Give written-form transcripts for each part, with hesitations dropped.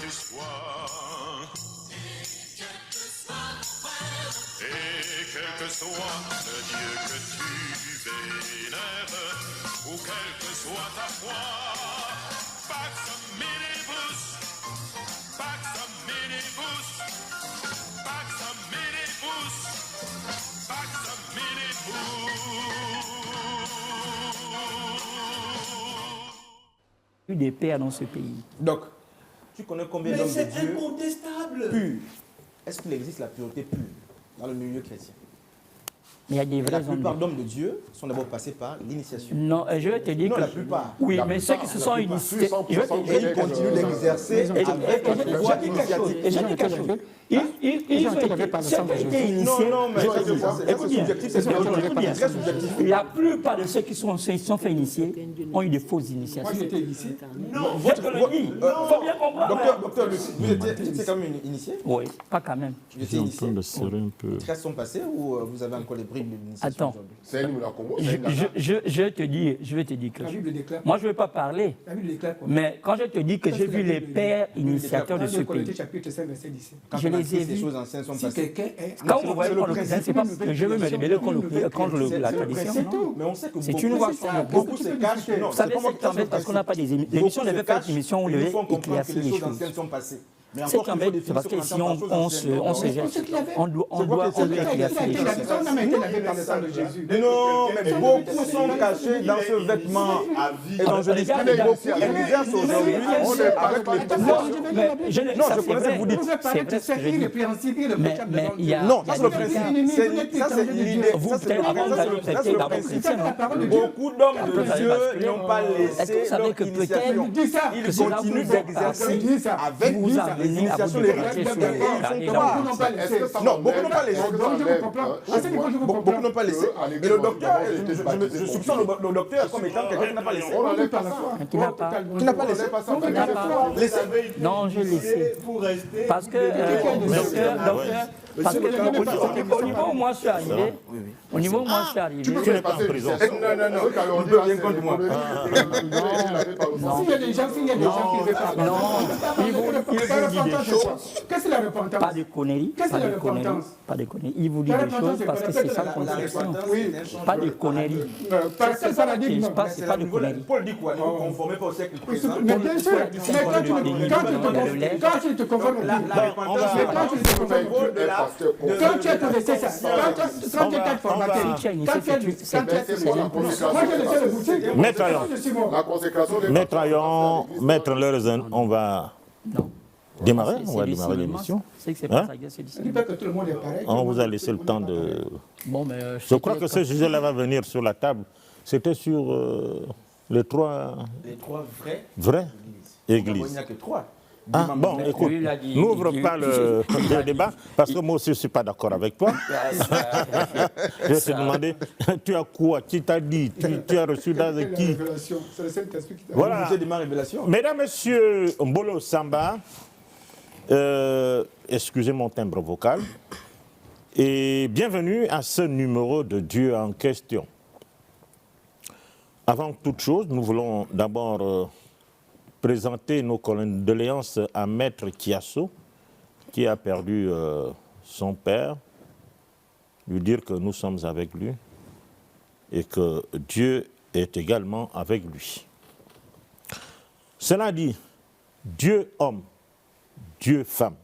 tu sois. Et quel que soit le Dieu que tu vénères, ou quelle que soit ta foi, pax minibus, pax minibus, pax minibus, pax minibus. Des pères dans ce pays. Donc, tu connais combien d'hommes de Dieu Mais c'est incontestable. purs? Est-ce qu'il existe la pureté pure dans le milieu chrétien? Mais il y a des La vrais hommes. plupart d'hommes de Dieu sont d'abord passés par l'initiation. Non, je vais te dire Non, que... la plupart. Oui, mais ceux qui se sont initiés... Je vais te Et ils continuent d'exercer avec une voie initiative. Et je dis quelque chose. Ils ont été, ceux qui ont été initiés... Non, mais Écoute bien, subjectif, c'est très subjectif. la plupart de ceux qui sont fait initier ont eu de fausses initiations. Moi, j'étais initié. Non, votre dit. Il faut bien comprendre. Docteur Lucie, vous étiez quand même initié? Oui, pas quand même. Vous étiez initié? de serrer un peu. Les classes sont passées ou vous avez encore les bribes de l'initiation Attends. aujourd'hui? C'est une Congo. Je vais te dire quelque La chose. Bible déclare. Moi, je ne veux pas parler. La Bible déclare quoi? Mais quand je te dis que j'ai vu les pères initiateurs de Dans ce 2 Corinthiens pays, chapitre 5 verset 17. Quand je on a les dit ai ces vus. choses anciennes sont Si passées. quelqu'un est... Quand vous voyez qu'on le présente, c'est pas que je veux me révéler contre la tradition. C'est non. tout. Mais on sait que C'est beaucoup- une voie beaucoup se cachent. Non, Vous savez, c'est pas moi c'est qui embête parce qu'on n'a pas des émissions. Beaucoup L'émission se devait faire cachent, une émission où on ils nous devait font comprendre que éclaircir les les choses choses. anciennes sont passées. Mais C'est encore qui qu'il faut embête, définir parce ce que qu'on si entend par choses anciennes. on se jette, on doit éclaircir les choses. On a maintenant la Bible dans le sang de Jésus. Non, mais beaucoup sont cachés dans ce vêtement évangélique. Ils exercent aujourd'hui avec les Non, mais je ne- Non, ça, je c'est connais ce vrai. que vous dites. Vous êtes C'est parlé vrai de ce que je faire dis. irrépréhensible, Mais irréprochable devant il y a... Non, ça c'est le il y a des principe. cas. Ça c'est l'idée. Vous, Ça c'est peut-être, avant d'aller le traiter d'abord principe. chrétien, non? Beaucoup d'hommes de Dieu n'ont pas Est-ce que laissé vous savez leur que initiation. Dis ça. Ils que cela continuent vous fait d'exercer Dis ça. avec vous les amenez à vous initiations déclencher les sur les ils carrés font d'abord. croire. Beaucoup n'ont pas laissé. Non, beaucoup n'ont pas laissé. Donc je vous comprends. Ah, c'est pourquoi je vous Beaucoup comprends. n'ont pas laissé. Et le docteur, je soupçonne le docteur comme étant quelqu'un qui n'a pas laissé. On n'enlève pas ça. Qui n'a pas... Qui n'a pas laissé. Qui n'a pas... Laissé. Non, j'ai laissé. Parce que, docteur, parce que au niveau où moi je suis arrivé, au niveau où moi je suis arrivé, Tu n'es pas en prison. Non, On peut rien contre moi. S'il y a des gens qui ne veulent pas. non, il vous dit des choses, Qu'est-ce que la repentance? pas de conneries, Qu'est-ce pas que la de conneries, repentance? pas de conneries. Il vous dit La des repentance, choses c'est parce quoi? que c'est sa La conception. repentance, Pas de conneries. Par quel paradigme? C'est pas de conneries. Paul dit quoi? Ne vous conformez pas au siècle présent. Mais bien sûr, mais quand tu ne te conformes La repentance, mais quand tu ne te conformes quand tu as connaissé ça, quand tu es formaté, Si tu as initié, quand tu c'est moi je laissé le boutique. Maître Allon. La consécration des Maître Allon, Maître Leuzen, on va Non. démarrer, C'est on va du démarrer cinéma, l'émission. c'est que c'est Hein? pas ça, c'est du Je ne dis cinéma. pas que tout le monde est pareil. On vous a laissé le temps de... Bon, mais Je crois que ce sujet-là va venir sur la table. C'était sur les trois les trois vraies vraies Il églises. n'y a que trois. Ah, bon, écoute, lui, il a dit- n'ouvre il- pas le débat, parce que moi aussi, je ne suis pas d'accord avec toi. Je vais te demander, tu as quoi? Qui t'a dit? Tu as reçu dans C'est qui? c'est le Saint-Esprit qui t'a Voilà. C'est de ma révélation. Mesdames, Messieurs, Mbolo Samba, excusez mon timbre vocal, et bienvenue à ce numéro de Dieu en question. Avant toute chose, nous voulons d'abord présenter nos condoléances à Maître Kiasso, qui a perdu son père, lui dire que nous sommes avec lui et que Dieu est également avec lui. Cela dit, Dieu homme, Dieu femme.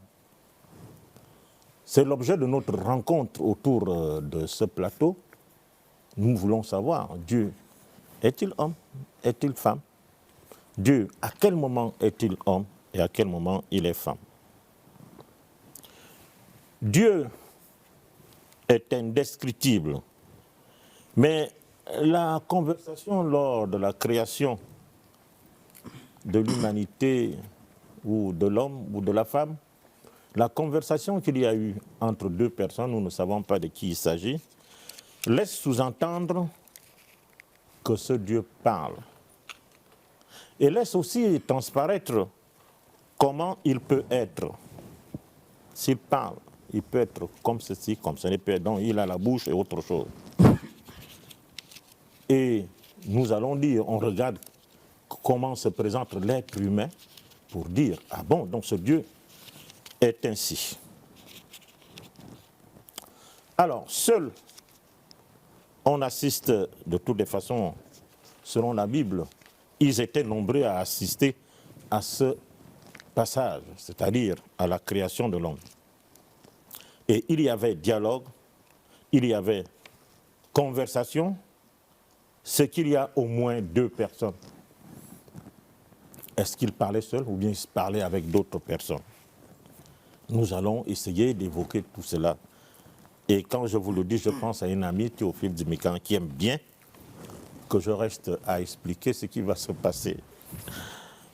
C'est l'objet de notre rencontre autour de ce plateau. Nous voulons savoir, Dieu, est-il homme? Est-il femme? Dieu, à quel moment est-il homme et à quel moment il est femme? Dieu est indescriptible, mais la conversation lors de la création de l'humanité ou de l'homme ou de la femme, la conversation qu'il y a eu entre deux personnes, nous ne savons pas de qui il s'agit, laisse sous-entendre que ce Dieu parle. Et laisse aussi transparaître comment il peut être. S'il parle, il peut être comme ceci, comme ce n'est pas. Donc il a la bouche et autre chose. Et nous allons dire, on regarde comment se présente l'être humain, pour dire, ah bon, donc ce Dieu est ainsi. Alors, seul, on assiste de toutes les façons, selon la Bible, ils étaient nombreux à assister à ce passage, c'est-à-dire à la création de l'homme. Et il y avait dialogue, il y avait conversation, c'est qu'il y a au moins 2 personnes. Est-ce qu'il parlait seul ou bien il parlait avec d'autres personnes? Nous allons essayer d'évoquer tout cela. Et quand je vous le dis, je pense à un ami, Théophile Dimikan, qui aime bien que je reste à expliquer ce qui va se passer.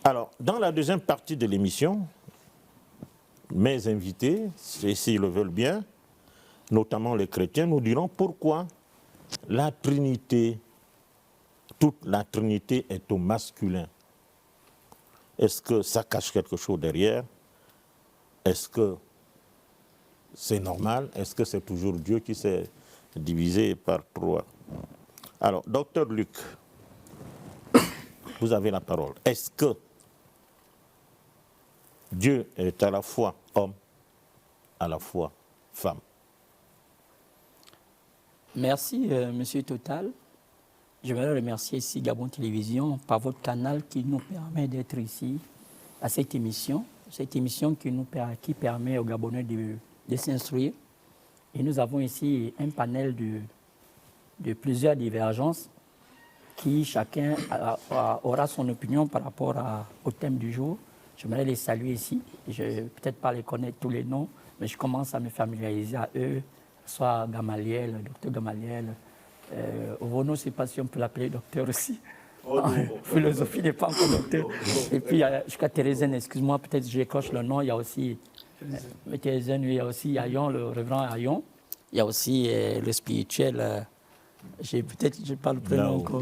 Alors, dans la deuxième partie de l'émission, mes invités, s'ils le veulent bien, notamment les chrétiens, nous diront pourquoi la Trinité, toute la Trinité est au masculin. Est-ce que ça cache quelque chose derrière? Est-ce que c'est normal? Est-ce que c'est toujours Dieu qui s'est divisé par 3? Alors, docteur Luc, vous avez la parole. Est-ce que Dieu est à la fois homme, à la fois femme? Merci, Monsieur Total. Je voudrais remercier ici Gabon Télévision par votre canal qui nous permet d'être ici à cette émission qui permet aux Gabonais de s'instruire. Et nous avons ici un panel de plusieurs divergences qui chacun aura son opinion par rapport au thème du jour. J'aimerais les saluer ici. Je ne vais peut-être pas les connaître tous les noms, mais je commence à me familiariser à eux, soit Gamaliel, docteur Gamaliel. Ovono, je ne sais pas si on peut l'appeler docteur aussi. Philosophie n'est pas encore docteur. Et puis, jusqu'à Thérésienne, excuse-moi, peut-être que j'écorche le nom. Il y a aussi Thérésienne, il y a aussi Ayon, le révérend Ayon. Il y a aussi le spirituel. Peut-être que je ne parle plus encore.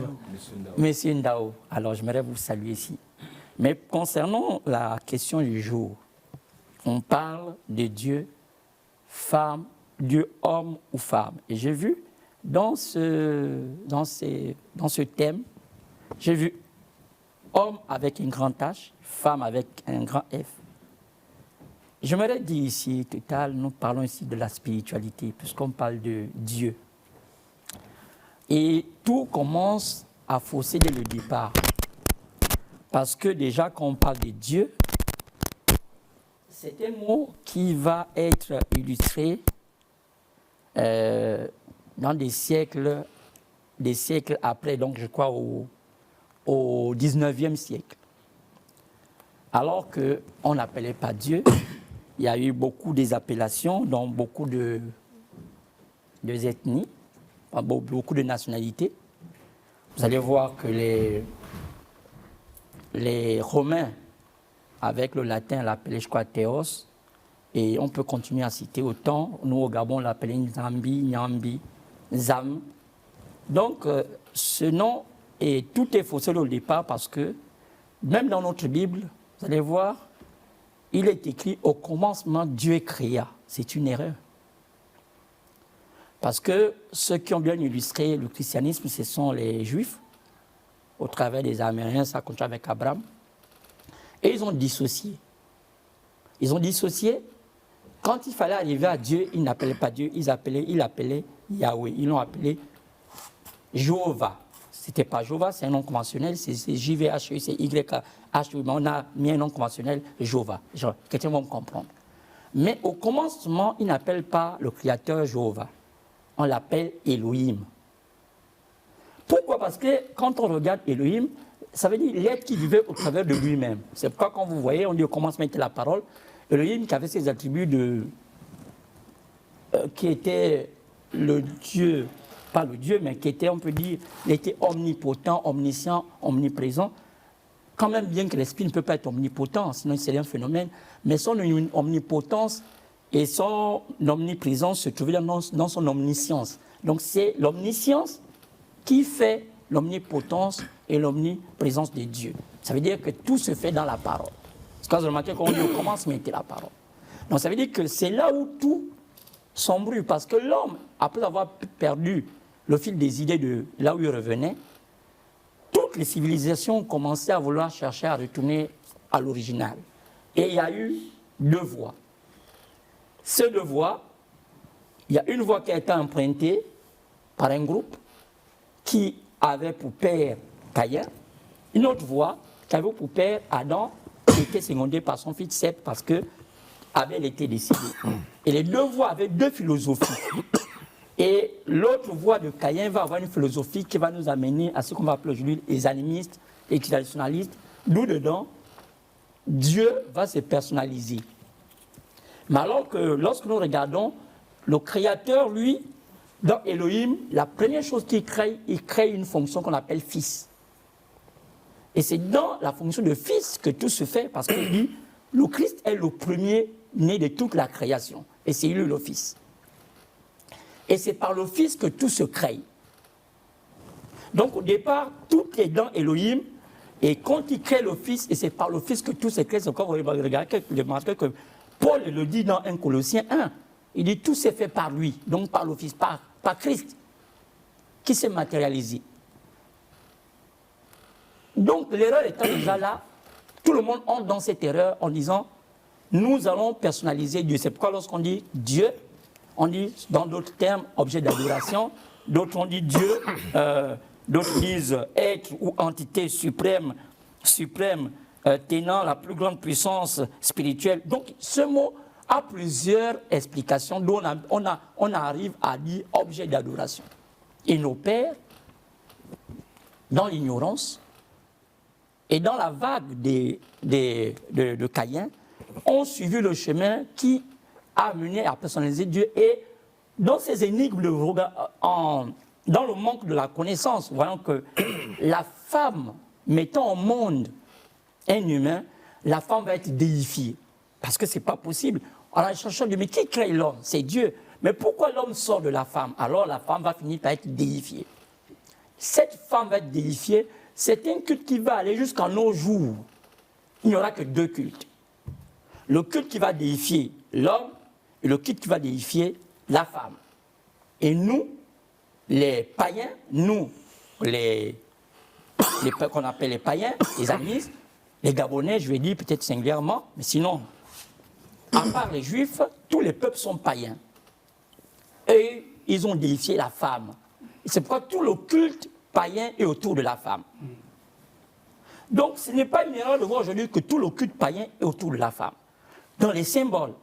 Monsieur Ndao. Alors, j'aimerais vous saluer ici. Mais concernant la question du jour, on parle de Dieu, femme, Dieu, homme ou femme. Et j'ai vu dans ce thème, j'ai vu homme avec une grande H, femme avec un grand F. J'aimerais dire ici, total, nous parlons ici de la spiritualité, puisqu'on parle de Dieu. Et tout commence à fausser dès le départ. Parce que déjà, quand on parle de Dieu, c'est un mot qui va être illustré dans des siècles après, donc je crois au 19e siècle. Alors qu'on n'appelait pas Dieu, il y a eu beaucoup des-appellations dans beaucoup de ethnies, beaucoup de nationalités. Vous allez voir que les Romains, avec le latin, l'appelaient, je crois, Théos. Et on peut continuer à citer autant. Nous, au Gabon, on l'appelait Nzambi, Nyambi, Zam. Donc, ce nom, tout est faussé au départ parce que, même dans notre Bible, vous allez voir, il est écrit au commencement, Dieu créa. C'est une erreur. Parce que ceux qui ont bien illustré le christianisme, ce sont les Juifs. Au travers des Amérindiens, ça continue avec Abraham. Et ils ont dissocié. Ils ont dissocié. Quand il fallait arriver à Dieu, ils n'appelaient pas Dieu, ils l'appelaient Yahweh. Ils l'ont appelé Jéhovah. Ce n'était pas Jéhovah, c'est un nom conventionnel, c'est JVHE, c'est YHE, mais on a mis un nom conventionnel, Jéhovah. Quelqu'un va me comprendre. Mais au commencement, ils n'appellent pas le Créateur Jéhovah. On l'appelle Elohim. Pourquoi? Parce que quand on regarde Elohim, ça veut dire l'être qui vivait au travers de lui-même. C'est pourquoi quand vous voyez, on dit au commencement était la parole, Elohim qui avait ses attributs qui était le Dieu, pas le Dieu, mais qui était, on peut dire, il était omnipotent, omniscient, omniprésent. Quand même bien que l'esprit ne peut pas être omnipotent, sinon c'est un phénomène, mais son omnipotence et son omniprésence se trouvaient dans son omniscience. Donc c'est l'omniscience qui fait l'omnipotence et l'omniprésence de Dieu. Ça veut dire que tout se fait dans la parole. Parce que vous remarquez qu'on dit au commencement était la parole. Donc ça veut dire que c'est là où tout s'embrouille. Parce que l'homme, après avoir perdu le fil des idées de là où il revenait, toutes les civilisations ont commencé à vouloir chercher à retourner à l'original. Et il y a eu 2 voix. Ces 2 voix, il y a une voix qui a été empruntée par un groupe qui avait pour père Caïn, une autre voix qui avait pour père Adam, qui était secondée par son fils Seth parce que Abel était décédé. Et les 2 voix avaient 2 philosophies. Et l'autre voix de Caïn va avoir une philosophie qui va nous amener à ce qu'on va appeler aujourd'hui les animistes, les traditionalistes, d'où dedans, Dieu va se personnaliser. Mais alors que lorsque nous regardons, le Créateur, lui, dans Elohim, la première chose qu'il crée, il crée une fonction qu'on appelle fils. Et c'est dans la fonction de fils que tout se fait, parce qu'il dit, le Christ est le premier né de toute la création. Et c'est lui le fils. Et c'est par le fils que tout se crée. Donc au départ, tout est dans Elohim, et quand il crée le fils, et c'est par le fils que tout se crée, c'est comme vous regardez que Paul le dit dans 1 Colossiens 1, il dit tout s'est fait par lui, donc par le fils, par Christ, qui s'est matérialisé. Donc l'erreur étant déjà là, tout le monde entre dans cette erreur en disant, nous allons personnaliser Dieu. C'est pourquoi lorsqu'on dit Dieu, on dit dans d'autres termes objet d'adoration, d'autres on dit Dieu, d'autres disent être ou entité suprême, tenant la plus grande puissance spirituelle. Donc ce mot a plusieurs explications dont on arrive à dire objet d'adoration. Et nos pères, dans l'ignorance et dans la vague de Caïn, ont suivi le chemin qui a mené à personnaliser Dieu. Et dans ces énigmes, dans le manque de la connaissance, voyons que la femme mettant au monde un humain, la femme va être déifiée. Parce que ce n'est pas possible. Alors, la chercheur dit, mais qui crée l'homme? C'est Dieu. Mais pourquoi l'homme sort de la femme? Alors, la femme va finir par être déifiée. Cette femme va être déifiée. C'est un culte qui va aller jusqu'à nos jours. Il n'y aura que 2 cultes. Le culte qui va déifier l'homme et le culte qui va déifier la femme. Et nous, les païens, nous, qu'on appelle les païens, les animistes, les Gabonais, je vais dire peut-être singulièrement, mais sinon, à part les Juifs, tous les peuples sont païens. Et ils ont déifié la femme. C'est pourquoi tout le culte païen est autour de la femme. Donc, ce n'est pas une erreur de voir aujourd'hui que tout le culte païen est autour de la femme. Dans les symboles.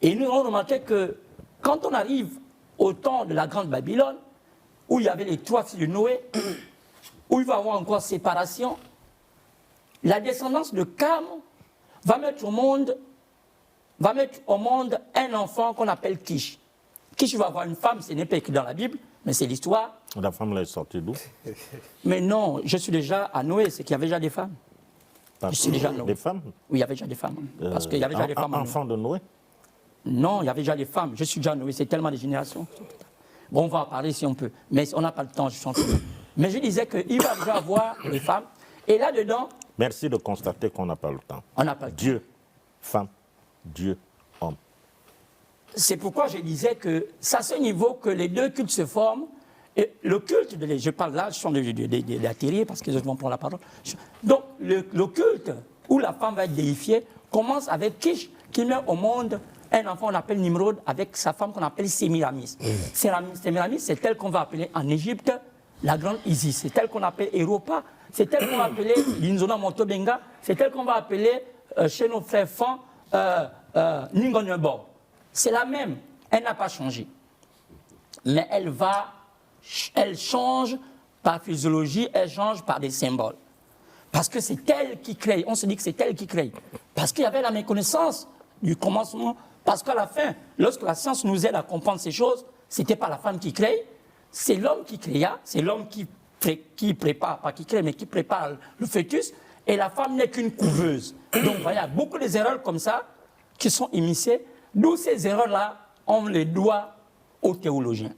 Et nous avons remarqué que quand on arrive au temps de la Grande Babylone, où il y avait les 3 filles de Noé, où il va y avoir encore séparation, la descendance de Cam va mettre au monde un enfant qu'on appelle Kish. Kish va avoir une femme, ce n'est pas écrit dans la Bible, mais c'est l'histoire. La femme là est sortie d'où? Mais non, je suis déjà à Noé, c'est qu'il y avait déjà des femmes. Je suis déjà à Noé. Des femmes? Oui, il y avait déjà des femmes. Parce qu'il y avait déjà des femmes. Enfants de Noé? Non, il y avait déjà des femmes. Je suis déjà à Noé, c'est tellement des générations. Bon, on va en parler si on peut. Mais on n'a pas le temps, je suis en train de... Mais je disais qu'il va déjà avoir les femmes. Et là-dedans... Merci de constater qu'on n'a pas le temps. On n'a pas le temps. Dieu, femme, Dieu, homme. C'est pourquoi je disais que c'est à ce niveau que les 2 cultes se forment. Et le culte, je parle là, je suis en train d'atterrir parce que je vont prendre la parole. Donc, le culte où la femme va être déifiée commence avec Kish, qui met au monde un enfant qu'on appelle Nimrod avec sa femme qu'on appelle Sémiramis. Sémiramis, c'est elle qu'on va appeler en Égypte la grande Isis. C'est elle qu'on appelle Europa. C'est elle qu'on va appeler Linzona Montobenga. C'est elle qu'on va appeler chez nos frères Fan Ningonebo. C'est la même. Elle n'a pas changé. Mais elle change par physiologie, elle change par des symboles. Parce que c'est elle qui crée. On se dit que c'est elle qui crée. Parce qu'il y avait la méconnaissance du commencement. Parce qu'à la fin, lorsque la science nous aide à comprendre ces choses, ce n'était pas la femme qui crée, c'est l'homme qui créa, c'est l'homme qui prépare, pas qui crée, mais qui prépare le fœtus, et la femme n'est qu'une couveuse. Donc voilà, il y a beaucoup d'erreurs comme ça qui sont immiscées, d'où ces erreurs-là, on les doit aux théologiens.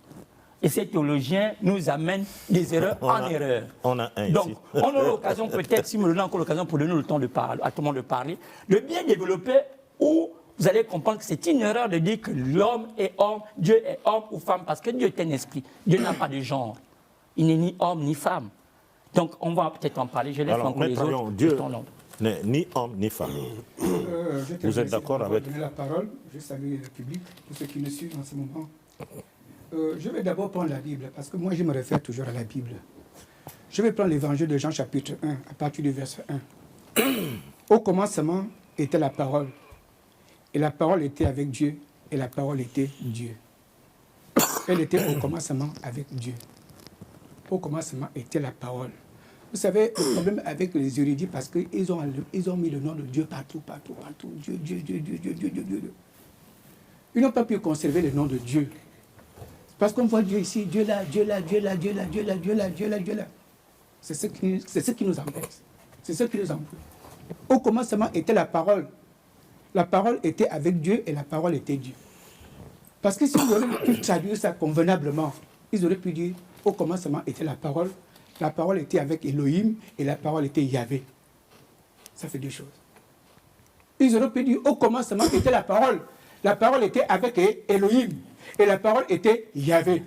Et ces théologiens nous amènent des erreurs en erreur. On a un Donc, ici. on a l'occasion, peut-être, si me donnez encore l'occasion pour donner le temps de parler, à tout le monde de parler, de bien développer où vous allez comprendre que c'est une erreur de dire que l'homme est homme, Dieu est homme ou femme, parce que Dieu est un esprit. Dieu n'a pas de genre. Il n'est ni homme ni femme. Donc, on va peut-être en parler. Je laisse encore les autres. n'est ni homme ni femme. Vous êtes d'accord avec... Je vais donner la parole, je salue le public, tous ceux qui nous suivent en ce moment. Je vais d'abord prendre la Bible, parce que moi je me réfère toujours à la Bible. Je vais prendre l'évangile de Jean chapitre 1, à partir du verset 1. Au commencement était la parole, et la parole était avec Dieu, et la parole était Dieu. Elle était au commencement avec Dieu. Au commencement était la parole. Vous savez, le problème avec les érudits, parce qu'ils ont mis le nom de Dieu partout. Dieu. Ils n'ont pas pu conserver le nom de Dieu. Parce qu'on voit Dieu ici, Dieu là. C'est ce qui nous embête. C'est ce qui nous embête. Au commencement était la parole. La parole était avec Dieu et la parole était Dieu. Parce que si vous auraient pu traduire ça convenablement, ils auraient pu dire, au commencement était la parole était avec Elohim et la parole était Yahvé. Ça fait deux choses. Ils auraient pu dire, au commencement était la parole était avec Elohim et la parole était Yahvé.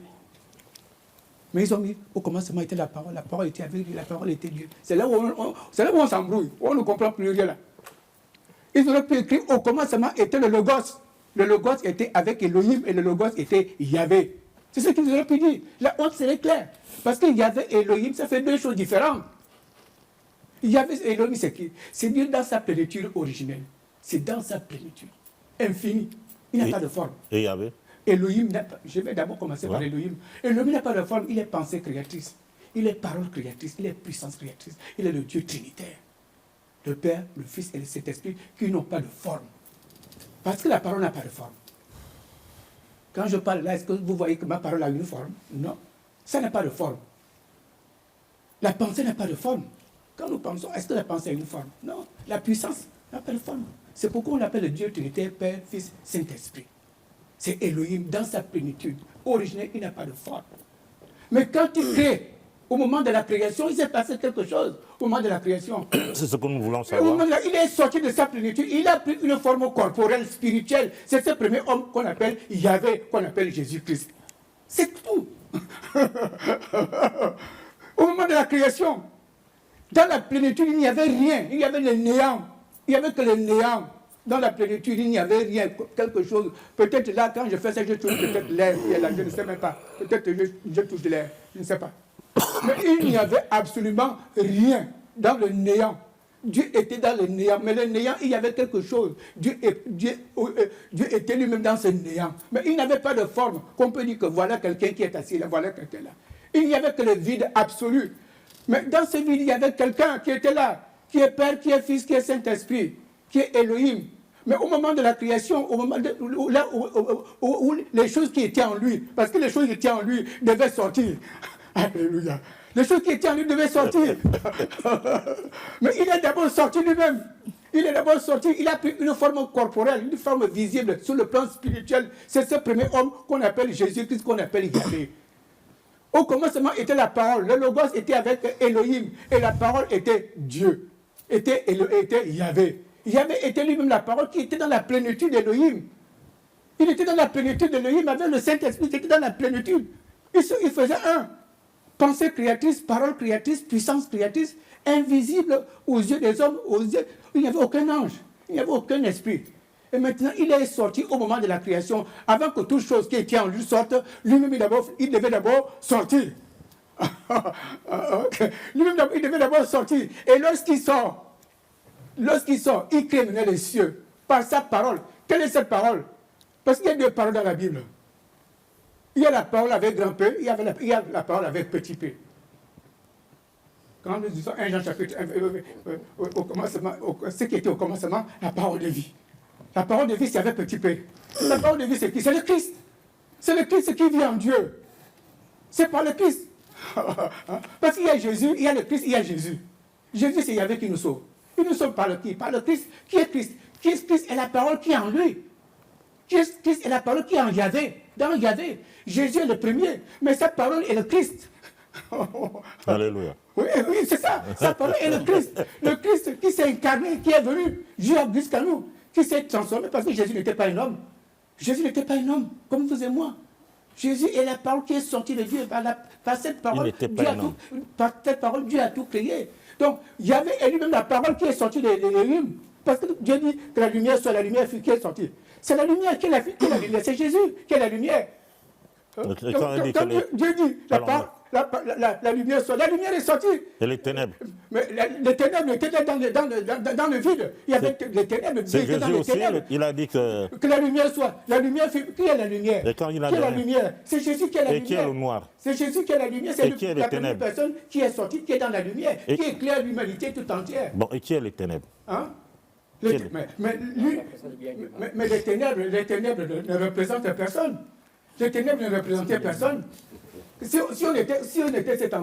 Mais ils ont mis, au commencement était la parole était avec Dieu, la parole était Dieu. C'est là où on s'embrouille, où on ne comprend plus rien là. Ils auraient pu écrire, au commencement était le Logos. Le Logos était avec Elohim et le Logos était Yahvé. C'est ce qu'ils auraient pu dire. La honte serait claire. Parce qu'il y avait Elohim, ça fait deux choses différentes. Il y avait Elohim, c'est qui? C'est Dieu dans sa plénitude originelle. C'est dans sa plénitude. Infinie. Il n'a pas de forme. Et Yahvé? Elohim n'a pas. Je vais d'abord commencer par Elohim. Elohim n'a pas de forme, il est pensée créatrice. Il est parole créatrice, il est puissance créatrice. Il est le Dieu trinitaire. Le Père, le Fils et le Saint-Esprit qui n'ont pas de forme. Parce que la parole n'a pas de forme. Quand je parle là, est-ce que vous voyez que ma parole a une forme? Non. Ça n'a pas de forme. La pensée n'a pas de forme. Quand nous pensons, est-ce que la pensée a une forme? Non. La puissance n'a pas de forme. C'est pourquoi on l'appelle le Dieu Trinitaire, Père, Fils, Saint-Esprit. C'est Elohim dans sa plénitude. Originel, il n'a pas de forme. Mais quand il crée, au moment de la création, il s'est passé quelque chose. Au moment de la création. C'est ce que nous voulons Au savoir. moment là, il est sorti de sa plénitude. Il a pris une forme corporelle, spirituelle. C'est ce premier homme qu'on appelle Yahvé, qu'on appelle Jésus-Christ. C'est tout. Au moment de la création, dans la plénitude, il n'y avait rien. Il y avait le néant. Il n'y avait que le néant. Dans la plénitude, il n'y avait rien, quelque chose. Peut-être là, quand je fais ça, je touche peut-être l'air qui est là, je ne sais même pas. Peut-être que je touche l'air, je ne sais pas. Mais il n'y avait absolument rien dans le néant. Dieu était dans le néant, mais le néant, il y avait quelque chose. Dieu était lui-même dans ce néant. Mais il n'avait pas de forme, qu'on peut dire que voilà quelqu'un qui est assis là, voilà quelqu'un là. Il n'y avait que le vide absolu. Mais dans ce vide, il y avait quelqu'un qui était là, qui est Père, qui est Fils, qui est Saint-Esprit, qui est Elohim. Mais au moment de la création, au moment où les choses qui étaient en lui, parce que les choses qui étaient en lui devaient sortir. Alléluia. Les choses qui étaient en lui devaient sortir. Mais il est d'abord sorti lui-même. Il est d'abord sorti, il a pris une forme corporelle, une forme visible sur le plan spirituel. C'est ce premier homme qu'on appelle Jésus-Christ, qu'on appelle Yahvé. Au commencement était la parole. Le Logos était avec Elohim. Et la parole était Dieu. Était Yahvé. Yahvé était lui-même la parole qui était dans la plénitude d'Elohim. Il était dans la plénitude d'Elohim avec le Saint-Esprit, il était dans la plénitude. Il faisait un. Pensée créatrice, parole créatrice, puissance créatrice, invisible aux yeux des hommes, il n'y avait aucun ange, il n'y avait aucun esprit. Et maintenant, il est sorti au moment de la création, avant que toute chose qui était en lui sorte, lui-même il devait d'abord sortir. Lui-même il devait d'abord sortir. Et lorsqu'il sort, il crée maintenant les cieux par sa parole. Quelle est cette parole? Parce qu'il y a deux paroles dans la Bible. Il y a la parole avec grand P, il y a la parole avec petit p. Quand nous disons 1 Jean chapitre 1, au commencement, ce qui était au commencement, la parole de vie. La parole de vie, c'est avec petit p. La parole de vie, c'est qui? C'est le Christ. C'est le Christ qui vit en Dieu. C'est par le Christ. Parce qu'il y a Jésus, il y a le Christ, il y a Jésus. Jésus, c'est Yahvé qui nous sauve. Il nous sauve par le qui? Par le Christ. Qui est Christ? Christ est la parole qui est en lui. Christ est la parole qui est en Yahvé. Dans Yahvé, Jésus est le premier, mais sa parole est le Christ. Alléluia. Oui, c'est ça. Sa parole est le Christ. Le Christ qui s'est incarné, qui est venu jusqu'à nous, qui s'est transformé parce que Jésus n'était pas un homme. Jésus n'était pas un homme, comme vous et moi. Jésus est la parole qui est sortie de Dieu. Par cette parole, Il n'était pas un homme. Par cette parole, Dieu a tout créé. Donc, il y avait lui-même la parole qui est sortie des rimes. Parce que Dieu dit que la lumière soit la lumière qui est sortie. C'est la lumière qui est la lumière. C'est Jésus qui est la lumière. Quand Dieu dit la lumière soit, la lumière est sortie. Et les ténèbres. Mais les ténèbres étaient dans le vide. Il y avait les ténèbres. C'est Jésus aussi, il a dit que la lumière soit. La lumière, qui est la lumière? Et quand il a qui est la lumière? C'est Jésus qui est la lumière. Et qui est le noir? C'est Jésus qui est la lumière. C'est la première personne qui est sortie, qui est dans la lumière, qui éclaire l'humanité tout entière. Bon, et qui est les ténèbres? Hein? Mais les ténèbres ne représentent personne. Les ténèbres ne représentaient personne. Si on était ces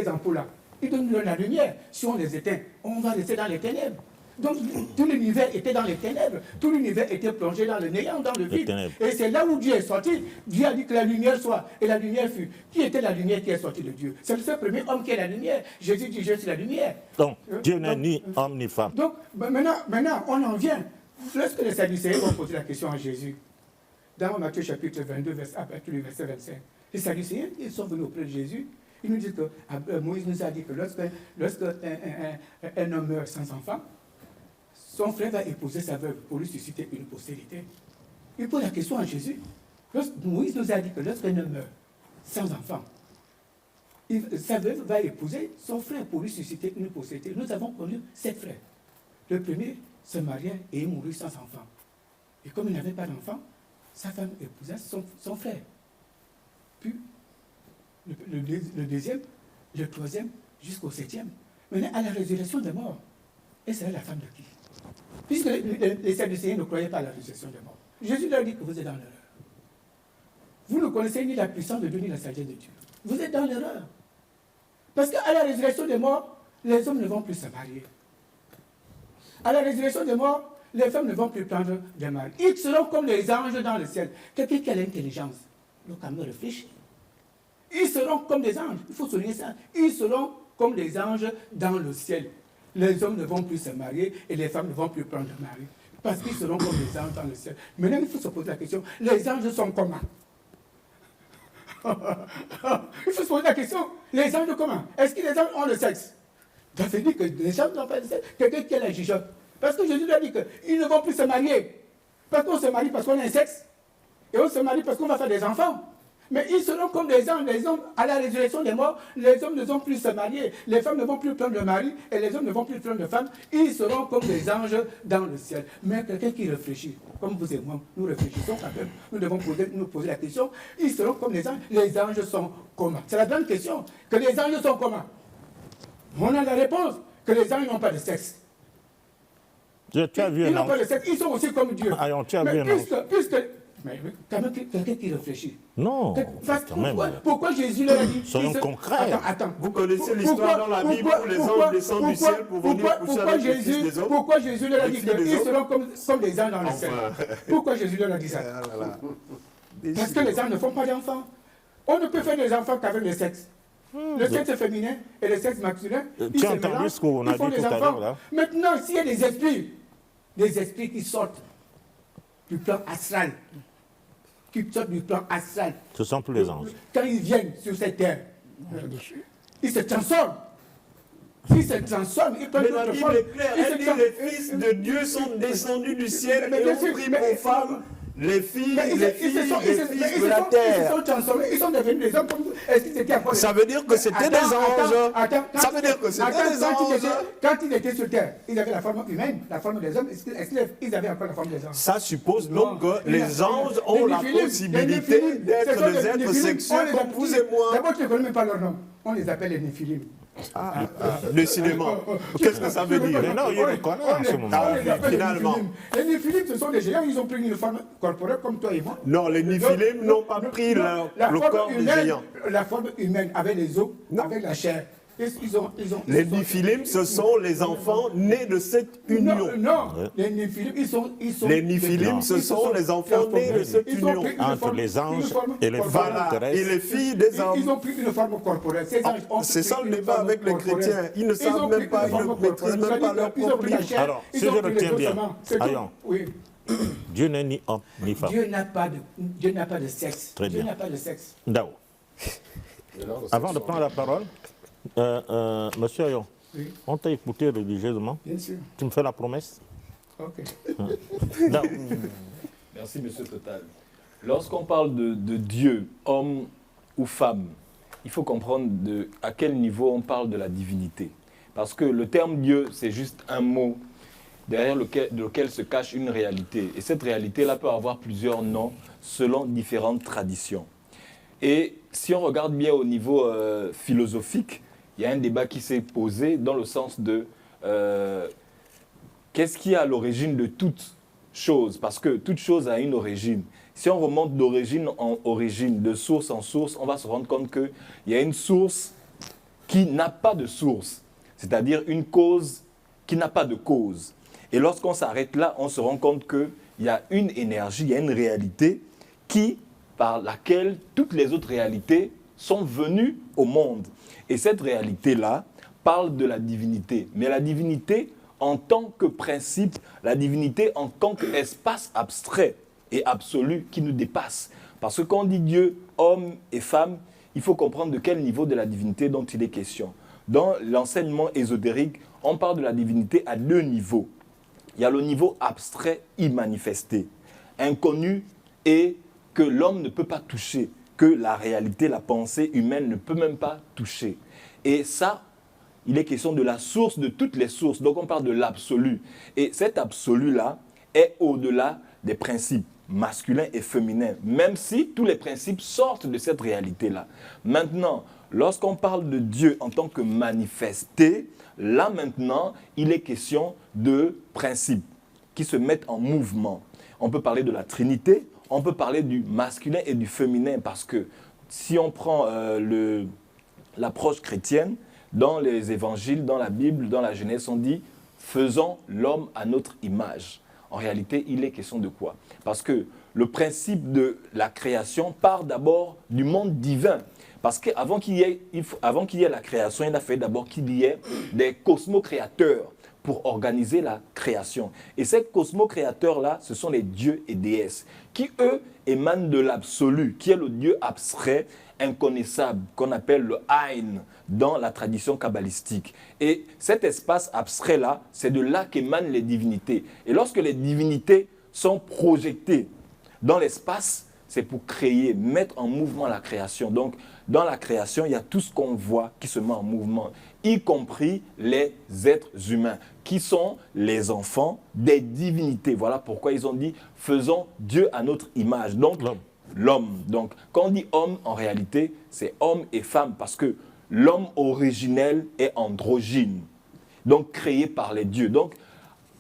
ampoules-là, ils donnent la lumière. Si on les éteint, on va rester dans les ténèbres. Donc tout l'univers était dans les ténèbres. Tout l'univers était plongé dans le néant, dans le vide. Et c'est là où Dieu est sorti. Dieu a dit que la lumière soit. Et la lumière fut. Qui était la lumière qui est sortie de Dieu? C'est le seul premier homme qui est la lumière. Jésus dit, je suis la lumière. Donc, Dieu n'est ni homme ni femme. Donc, maintenant, on en vient. Lorsque les Sadducéens vont poser la question à Jésus, dans Matthieu chapitre 22, verset 25, les Sadducéens, ils sont venus auprès de Jésus. Ils nous disent que Moïse nous a dit que lorsque un homme meurt sans enfant, son frère va épouser sa veuve pour lui susciter une postérité. Il pose la question à Jésus. Moïse nous a dit que lorsqu'un homme meurt sans enfant, sa veuve va épouser son frère pour lui susciter une postérité. Nous avons connu 7 frères. Le premier se mariait et mourut sans enfant. Et comme il n'avait pas d'enfant, sa femme épousa son frère. Puis, le deuxième, le troisième, jusqu'au 7e. Maintenant, à la résurrection des morts, et c'est la femme de qui? Puisque les Sadducéens ne croyaient pas à la résurrection des morts. Jésus leur dit que vous êtes dans l'erreur. Vous ne connaissez ni la puissance de Dieu ni la sagesse de Dieu. Vous êtes dans l'erreur. Parce qu'à la résurrection des morts, les hommes ne vont plus se marier. À la résurrection des morts, les femmes ne vont plus prendre des maris. Ils seront comme les anges dans le ciel. Quelqu'un qui a l'intelligence, donc à me réfléchir. Ils seront comme des anges. Il faut souligner ça. Ils seront comme des anges dans le ciel. Les hommes ne vont plus se marier et les femmes ne vont plus prendre de mari. Parce qu'ils seront comme des anges dans le ciel. Maintenant, il faut se poser la question, les anges sont comment? Il faut se poser la question, les anges comment? Est-ce que les anges ont le sexe? Ça veut dire que les anges n'ont pas le sexe. Quelqu'un qui a la jugeote. Parce que Jésus lui a dit qu'ils ne vont plus se marier. Parce qu'on se marie parce qu'on a un sexe. Et on se marie parce qu'on va faire des enfants. Mais ils seront comme des anges. Les hommes, à la résurrection des morts, les hommes ne vont plus se marier. Les femmes ne vont plus prendre de mari et les hommes ne vont plus prendre de femmes. Ils seront comme des anges dans le ciel. Mais quelqu'un qui réfléchit, comme vous et moi, nous réfléchissons quand même. Nous devons nous poser la question. Ils seront comme des anges. Les anges sont comment? C'est la grande question. Que les anges sont comment? On a la réponse. Que les anges n'ont pas de sexe. Tu as vu ils n'ont pas de sexe. Ils sont aussi comme Dieu. Tu as vu mais quand même, quelqu'un qui réfléchit. Non. Pourquoi Jésus leur a dit... Soyons concrets. Attends. Vous connaissez l'histoire dans la Bible où les anges descendent du ciel pour venir coucher avec les fils des hommes? Pourquoi Jésus leur a dit qu'ils seront comme des anges dans le ciel? Pourquoi Jésus leur a dit ça? Parce que les anges ne font pas d'enfants. On ne peut faire des enfants qu'avec le sexe. Le sexe féminin et le sexe masculin, tu as entendu ce qu'on a dit tout à l'heure là? Maintenant, s'il y a des esprits qui sortent du plan astral, ce sont tous les anges. Quand ils viennent sur cette terre, ils se transforment. Ils prennent mais la Bible est claire, elle dit les fils de Dieu sont descendus du ciel et ont pris pour femmes les filles de la terre. Ils sont transformés, ils sont devenus des hommes comme vous. Est-ce qu'ils étaient encore... Ça veut dire que c'était des anges. Ça veut dire que c'était des anges. Quand ils étaient sur terre, ils avaient la forme humaine, la forme des hommes. Est-ce qu'ils avaient encore la forme des anges? Ça suppose donc que les anges ont la possibilité d'être des êtres sexuels comme vous et moi. D'abord, tu ne connais même pas leur nom. On les appelle les Néphilim. Décidément. Qu'est-ce que ça veut dire? Mais non, il le connaît en ce moment. Finalement. Les Néphilim, ce sont des géants, ils ont pris une forme corporelle comme toi et moi. Non, les Néphilim n'ont pas pris le corps des géants. La forme humaine, avec les os, avec la chair. Les Néphilim, ce sont les enfants nés de cette union. Non, les Néphilim, ils sont les Néphilim, ce sont les enfants nés de cette union. Entre les anges et les femmes terrestres. Et les filles des hommes. Ils ont pris une forme corporelle. C'est ça le débat avec les chrétiens. Ils ne savent même pas, ils ne maîtrisent même pas leur propre vie. Alors, si je retiens bien, Dieu n'est ni homme ni femme. Dieu n'a pas de sexe. Très bien. Dieu n'a pas de sexe. Dao. Avant de prendre la parole, Monsieur Ayon, Oui. On t'a écouté religieusement. Bien sûr. Tu me fais la promesse? Ok. Non. Merci, Monsieur Total. Lorsqu'on parle de Dieu, homme ou femme, il faut comprendre à quel niveau on parle de la divinité. Parce que le terme Dieu, c'est juste un mot derrière lequel se cache une réalité. Et cette réalité-là peut avoir plusieurs noms selon différentes traditions. Et si on regarde bien au niveau philosophique, il y a un débat qui s'est posé dans le sens de qu'est-ce qui est à l'origine de toute chose? Parce que toute chose a une origine. Si on remonte d'origine en origine, de source en source, on va se rendre compte qu'il y a une source qui n'a pas de source, c'est-à-dire une cause qui n'a pas de cause. Et lorsqu'on s'arrête là, on se rend compte qu'il y a une énergie, il y a une réalité par laquelle toutes les autres réalités sont venues au monde. Et cette réalité-là parle de la divinité. Mais la divinité en tant que principe, la divinité en tant qu'espace abstrait et absolu qui nous dépasse. Parce que quand on dit Dieu, homme et femme, il faut comprendre de quel niveau de la divinité dont il est question. Dans l'enseignement ésotérique, on parle de la divinité à deux niveaux. Il y a le niveau abstrait immanifesté, inconnu et que l'homme ne peut pas toucher, que la réalité, la pensée humaine ne peut même pas toucher. Et ça, il est question de la source de toutes les sources. Donc on parle de l'absolu. Et cet absolu-là est au-delà des principes masculins et féminins, même si tous les principes sortent de cette réalité-là. Maintenant, lorsqu'on parle de Dieu en tant que manifesté, là maintenant, il est question de principes qui se mettent en mouvement. On peut parler de la Trinité, on peut parler du masculin et du féminin, parce que si on prend l'approche chrétienne, dans les évangiles, dans la Bible, dans la Genèse, on dit « faisons l'homme à notre image ». En réalité, il est question de quoi? Parce que le principe de la création part d'abord du monde divin. Parce qu'avant qu'il y ait la création, il a fallu d'abord qu'il y ait des cosmocréateurs pour organiser la création. Et ces cosmocréateurs-là, ce sont les dieux et déesses, qui, eux, émanent de l'absolu, qui est le Dieu abstrait, inconnaissable, qu'on appelle le Aïn dans la tradition kabbalistique. Et cet espace abstrait-là, c'est de là qu'émanent les divinités. Et lorsque les divinités sont projetées dans l'espace, c'est pour créer, mettre en mouvement la création. Donc, dans la création, il y a tout ce qu'on voit qui se met en mouvement, y compris les êtres humains, qui sont les enfants des divinités. Voilà pourquoi ils ont dit « faisons Dieu à notre image ». Donc, l'homme. Donc, quand on dit homme, en réalité, c'est homme et femme, parce que l'homme originel est androgyne, donc créé par les dieux. Donc,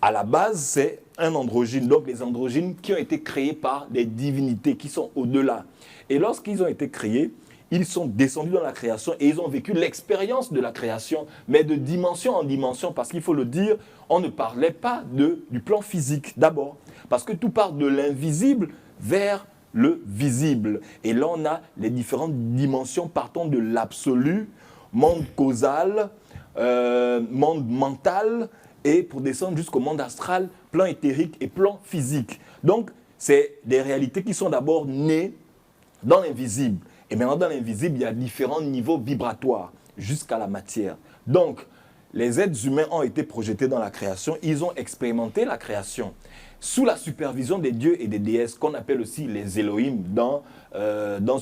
à la base, c'est un androgyne. Donc, les androgynes qui ont été créés par des divinités, qui sont au-delà. Et lorsqu'ils ont été créés, ils sont descendus dans la création et ils ont vécu l'expérience de la création, mais de dimension en dimension, parce qu'il faut le dire, on ne parlait pas du plan physique d'abord, parce que tout part de l'invisible vers le visible. Et là, on a les différentes dimensions partant de l'absolu, monde causal, monde mental, et pour descendre jusqu'au monde astral, plan éthérique et plan physique. Donc, c'est des réalités qui sont d'abord nées dans l'invisible. Et maintenant, dans l'invisible, il y a différents niveaux vibratoires jusqu'à la matière. Donc, les êtres humains ont été projetés dans la création, ils ont expérimenté la création sous la supervision des dieux et des déesses, qu'on appelle aussi les Elohim dans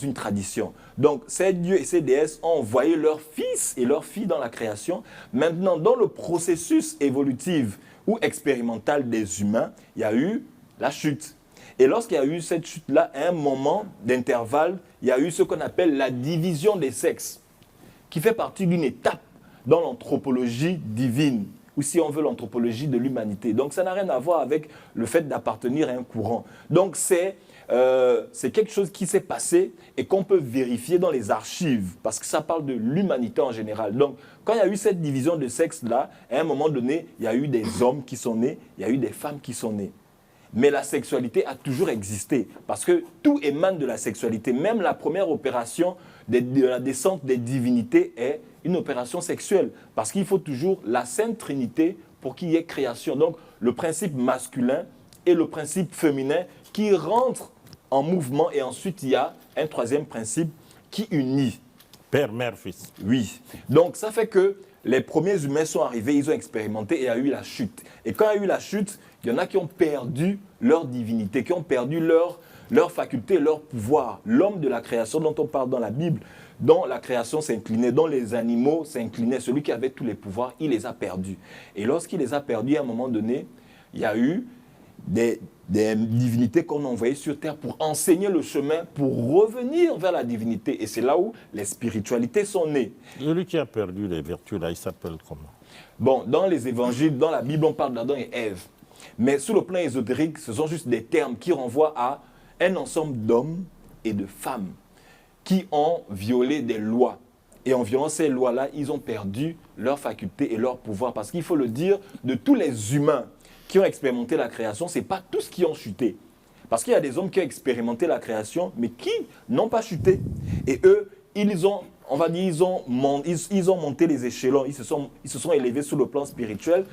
une tradition. Donc, ces dieux et ces déesses ont envoyé leurs fils et leurs filles dans la création. Maintenant, dans le processus évolutif ou expérimental des humains, il y a eu la chute. Et lorsqu'il y a eu cette chute-là, à un moment d'intervalle, il y a eu ce qu'on appelle la division des sexes, qui fait partie d'une étape dans l'anthropologie divine, ou si on veut l'anthropologie de l'humanité. Donc ça n'a rien à voir avec le fait d'appartenir à un courant. Donc c'est quelque chose qui s'est passé et qu'on peut vérifier dans les archives, parce que ça parle de l'humanité en général. Donc quand il y a eu cette division de sexe-là, à un moment donné, il y a eu des hommes qui sont nés, il y a eu des femmes qui sont nées. Mais la sexualité a toujours existé, parce que tout émane de la sexualité. Même la première opération de la descente des divinités est une opération sexuelle, parce qu'il faut toujours la Sainte Trinité pour qu'il y ait création. Donc le principe masculin et le principe féminin qui rentrent en mouvement, et ensuite il y a un troisième principe qui unit. Père, mère, fils. Oui. Donc ça fait que les premiers humains sont arrivés, ils ont expérimenté et il y a eu la chute. Et quand il y a eu la chute, il y en a qui ont perdu leur divinité, qui ont perdu leur faculté, leur pouvoir. L'homme de la création dont on parle dans la Bible, dont la création s'inclinait, dont les animaux s'inclinaient, celui qui avait tous les pouvoirs, il les a perdus. Et lorsqu'il les a perdus, à un moment donné, il y a eu des divinités qu'on a envoyées sur terre pour enseigner le chemin, pour revenir vers la divinité. Et c'est là où les spiritualités sont nées. Celui qui a perdu les vertus, là, il s'appelle comment? Bon, dans les évangiles, dans la Bible, on parle d'Adam et Ève. Mais sur le plan ésotérique, ce sont juste des termes qui renvoient à un ensemble d'hommes et de femmes qui ont violé des lois. Et en violant ces lois-là, ils ont perdu leur faculté et leur pouvoir. Parce qu'il faut le dire, de tous les humains qui ont expérimenté la création, ce n'est pas tous qui ont chuté. Parce qu'il y a des hommes qui ont expérimenté la création, mais qui n'ont pas chuté. Et eux, ils ont monté les échelons, ils se sont élevés sur le plan spirituel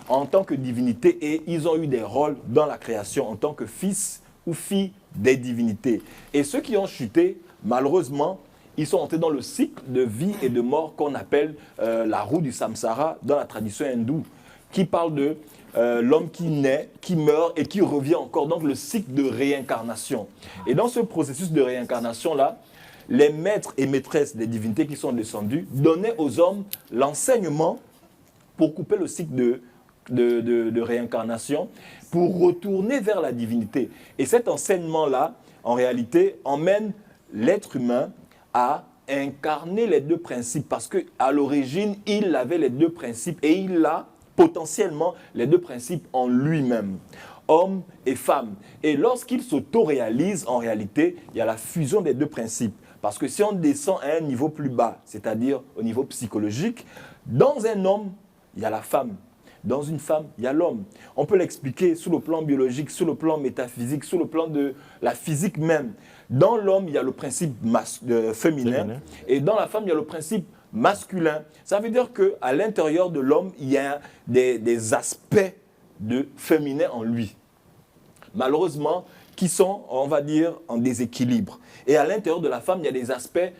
en tant que divinité et ils ont eu des rôles dans la création en tant que fils ou filles des divinités. Et ceux qui ont chuté, malheureusement, ils sont entrés dans le cycle de vie et de mort qu'on appelle la roue du samsara dans la tradition hindoue, qui parle de l'homme qui naît, qui meurt et qui revient encore, donc le cycle de réincarnation. Et dans ce processus de réincarnation-là, les maîtres et maîtresses des divinités qui sont descendus donnaient aux hommes l'enseignement pour couper le cycle de réincarnation, pour retourner vers la divinité. Et cet enseignement-là, en réalité, emmène l'être humain à incarner les deux principes, parce qu'à l'origine, il avait les deux principes et il a potentiellement les deux principes en lui-même, homme et femme. Et lorsqu'il s'auto-réalise, en réalité, il y a la fusion des deux principes. Parce que si on descend à un niveau plus bas, c'est-à-dire au niveau psychologique, dans un homme, il y a la femme. Dans une femme, il y a l'homme. On peut l'expliquer sur le plan biologique, sur le plan métaphysique, sur le plan de la physique même. Dans l'homme, il y a le principe féminin. Et dans la femme, il y a le principe masculin. Ça veut dire qu'à l'intérieur de l'homme, il y a des aspects de féminin en lui. Malheureusement, qui sont, on va dire, en déséquilibre. Et à l'intérieur de la femme, il y a des aspects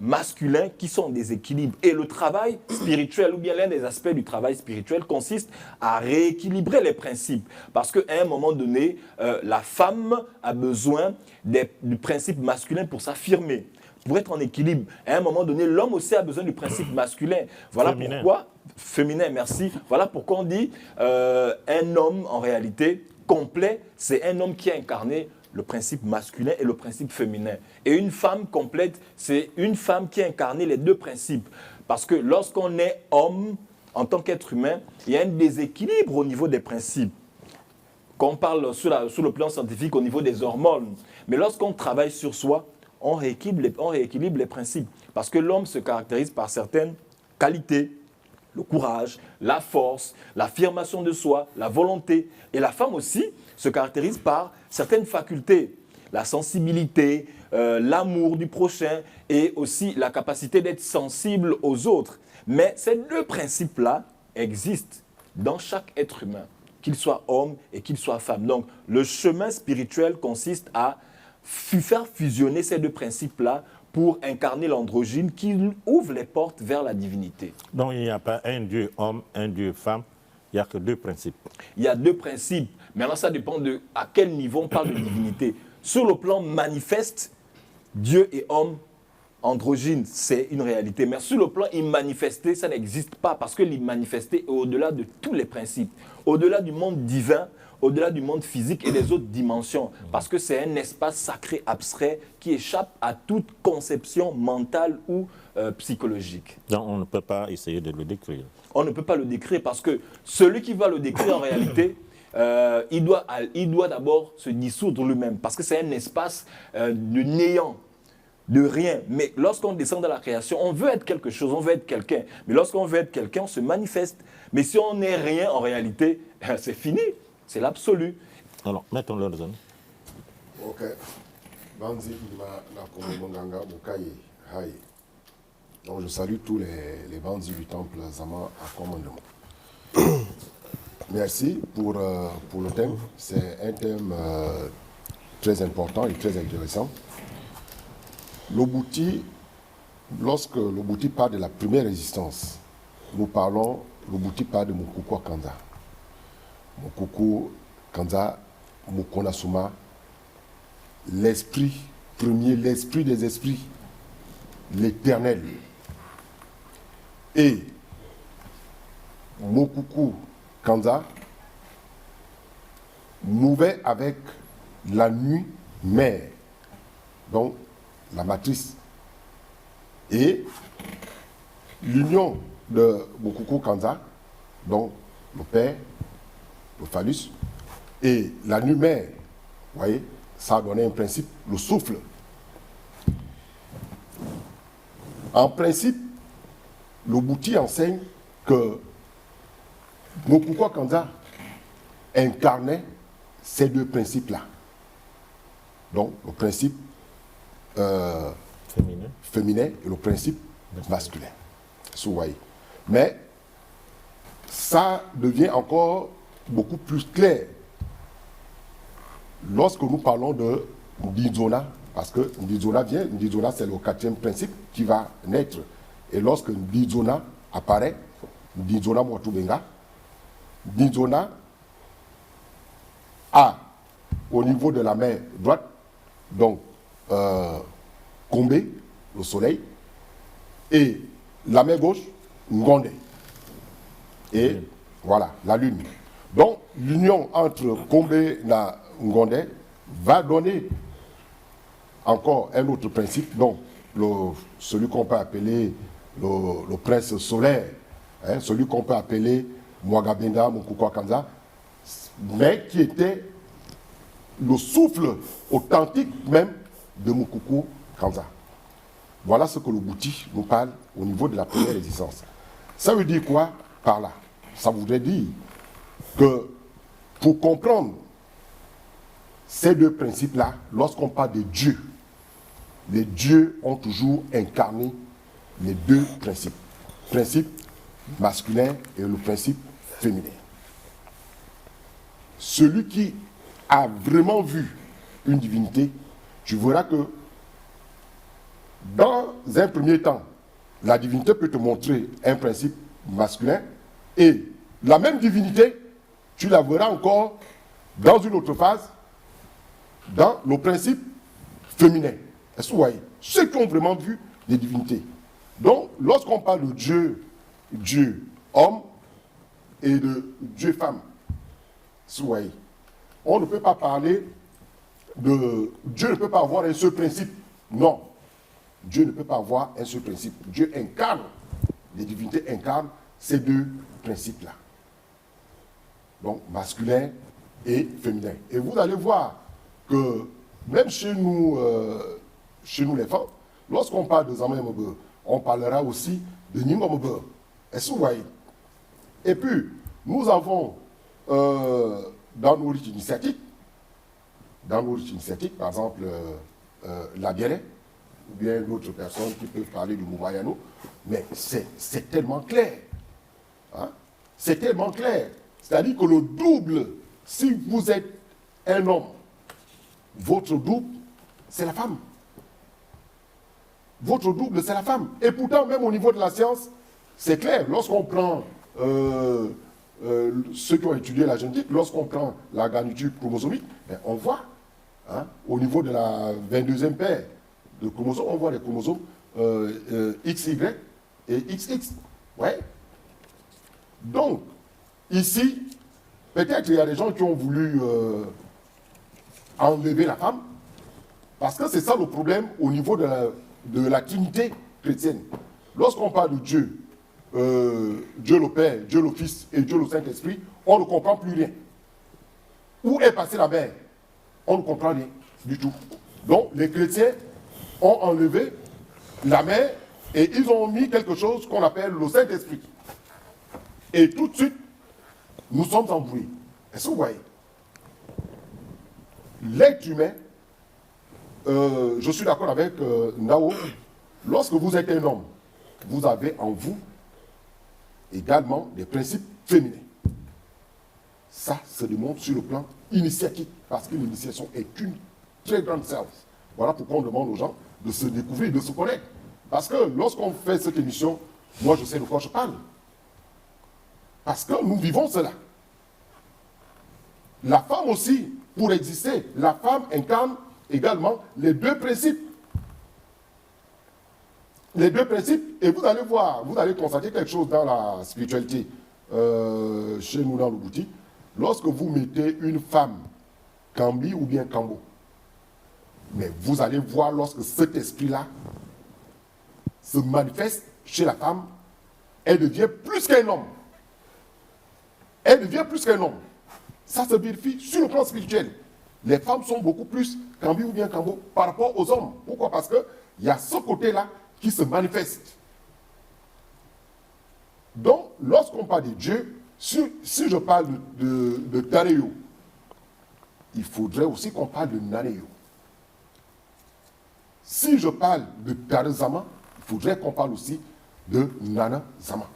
masculins qui sont en déséquilibre. Et le travail spirituel, ou bien l'un des aspects du travail spirituel, consiste à rééquilibrer les principes. Parce qu'à un moment donné, la femme a besoin du principe masculin pour s'affirmer, pour être en équilibre. À un moment donné, l'homme aussi a besoin du principe masculin. Voilà féminin. Pourquoi, féminin, merci. Voilà pourquoi on dit un homme, en réalité, complet, c'est un homme qui a incarné le principe masculin et le principe féminin. Et une femme complète, c'est une femme qui a incarné les deux principes. Parce que lorsqu'on est homme, en tant qu'être humain, il y a un déséquilibre au niveau des principes. Quand on parle sur le plan scientifique, au niveau des hormones. Mais lorsqu'on travaille sur soi, on rééquilibre les principes. Parce que l'homme se caractérise par certaines qualités. Le courage, la force, l'affirmation de soi, la volonté. Et la femme aussi se caractérise par certaines facultés. La sensibilité, l'amour du prochain et aussi la capacité d'être sensible aux autres. Mais ces deux principes-là existent dans chaque être humain, qu'il soit homme et qu'il soit femme. Donc le chemin spirituel consiste à faire fusionner ces deux principes-là pour incarner l'androgyne qui ouvre les portes vers la divinité. Donc il n'y a pas un Dieu homme, un Dieu femme, il n'y a que deux principes. Il y a deux principes. Maintenant, ça dépend de à quel niveau on parle de divinité. Sur le plan manifeste, Dieu et homme, androgyne, c'est une réalité. Mais sur le plan immanifesté, ça n'existe pas parce que l'immanifesté est au-delà de tous les principes, au-delà du monde divin, au-delà du monde physique et des autres dimensions, parce que c'est un espace sacré abstrait qui échappe à toute conception mentale ou psychologique. Donc on ne peut pas essayer de le décrire. On ne peut pas le décrire parce que celui qui va le décrire en réalité, il doit d'abord se dissoudre lui-même, parce que c'est un espace de néant, de rien. Mais lorsqu'on descend dans la création, on veut être quelque chose, on veut être quelqu'un. Mais lorsqu'on veut être quelqu'un, on se manifeste. Mais si on n'est rien en réalité, c'est fini. C'est l'absolu. Alors, mettons-le dans Ok. Banzi na Komonganga Mukaye Haye. Donc je salue tous les bandits du temple Zama à commandement. Merci pour le thème. C'est un thème très important et très intéressant. L'Obouti, lorsque l'Obouti parle de la première résistance, nous parlons, le boutique parle de Mukoko Kanza. Mukoko Kanza, Mukonasuma, l'esprit premier, l'esprit des esprits, l'éternel. Et Mukoko Kanza mouvait avec la nuit mère, donc la matrice. Et l'union de Mukoko Kanza, donc le père, le phallus, et la nuit mère, vous voyez, ça a donné un principe, le souffle. En principe, le Bouti enseigne que Mukoko Kanza incarnait ces deux principes-là. Donc, le principe féminin et le principe masculin. Vous voyez. Mais ça devient encore beaucoup plus clair lorsque nous parlons de Ndizona, parce que Ndizona c'est le quatrième principe qui va naître. Et lorsque Ndizona apparaît, Ndizona Mwatubenga, Ndizona a au niveau de la main droite, donc Kombe, le soleil, et la main gauche, Ngonde. Et voilà, la lune. Donc, l'union entre Kombe et Ngonde va donner encore un autre principe, donc celui qu'on peut appeler le prince solaire, hein, celui qu'on peut appeler Mwagabenda, Mukoko Kanza, mais qui était le souffle authentique même de Mukoko Kanza. Voilà ce que le Bouti nous parle au niveau de la première résistance. Ça veut dire quoi par là? Ça voudrait dire que pour comprendre ces deux principes-là, lorsqu'on parle de Dieu, les dieux ont toujours incarné les deux principes. Le principe masculin et le principe féminin. Celui qui a vraiment vu une divinité, tu verras que dans un premier temps, la divinité peut te montrer un principe masculin et la même divinité, tu la verras encore dans une autre phase, dans le principe féminin. Est-ce que vous voyez? Ceux qui ont vraiment vu les divinités. Donc, lorsqu'on parle de Dieu homme et de Dieu femme, est-ce que vous voyez? On ne peut pas parler de... Dieu ne peut pas avoir un seul principe. Non. Dieu ne peut pas avoir un seul principe. Dieu incarne, les divinités incarnent ces deux principes-là. Donc, masculin et féminin. Et vous allez voir que même chez nous les femmes, lorsqu'on parle de Zama Mbe, on parlera aussi de Nyingo Mbe. Est-ce que vous voyez? Et puis, nous avons dans nos rites initiatiques, par exemple, la Biélé, ou bien d'autres personnes qui peuvent parler du Moumayano, mais c'est tellement clair. Hein? C'est tellement clair. C'est-à-dire que le double, si vous êtes un homme, votre double, c'est la femme. Votre double, c'est la femme. Et pourtant, même au niveau de la science, c'est clair. Lorsqu'on prend ceux qui ont étudié la génétique, lorsqu'on prend la garniture chromosomique, on voit, hein, au niveau de la 22e paire de chromosomes, on voit les chromosomes XY et XX. Ouais. Donc, ici, peut-être il y a des gens qui ont voulu enlever la femme, parce que c'est ça le problème au niveau de la trinité chrétienne. Lorsqu'on parle de Dieu, Dieu le Père, Dieu le Fils et Dieu le Saint-Esprit, on ne comprend plus rien. Où est passée la mère? On ne comprend rien du tout. Donc, les chrétiens ont enlevé la mère et ils ont mis quelque chose qu'on appelle le Saint-Esprit. Et tout de suite, nous sommes embrouillés. Est-ce que vous voyez? L'être humain, je suis d'accord avec Nao, lorsque vous êtes un homme, vous avez en vous également des principes féminins. Ça se démontre sur le plan initiatique, parce que l'initiation est une très grande service. Voilà pourquoi on demande aux gens de se découvrir, de se connaître. Parce que lorsqu'on fait cette émission, moi je sais de quoi je parle. Parce que nous vivons cela. La femme aussi, pour exister, la femme incarne également les deux principes. Les deux principes, et vous allez voir, vous allez constater quelque chose dans la spiritualité chez nous dans le boutique. Lorsque vous mettez une femme, Kambi ou bien Kambo, mais vous allez voir lorsque cet esprit-là se manifeste chez la femme, elle devient plus qu'un homme. Elle devient plus qu'un homme. Ça se vérifie sur le plan spirituel. Les femmes sont beaucoup plus Kambi ou bien Kambo par rapport aux hommes. Pourquoi? Parce qu'il y a ce côté-là qui se manifeste. Donc, lorsqu'on parle de Dieu, si je parle de Tareyo, il faudrait aussi qu'on parle de Naneyo. Si je parle de Tarezama, il faudrait qu'on parle aussi de Nana Zama.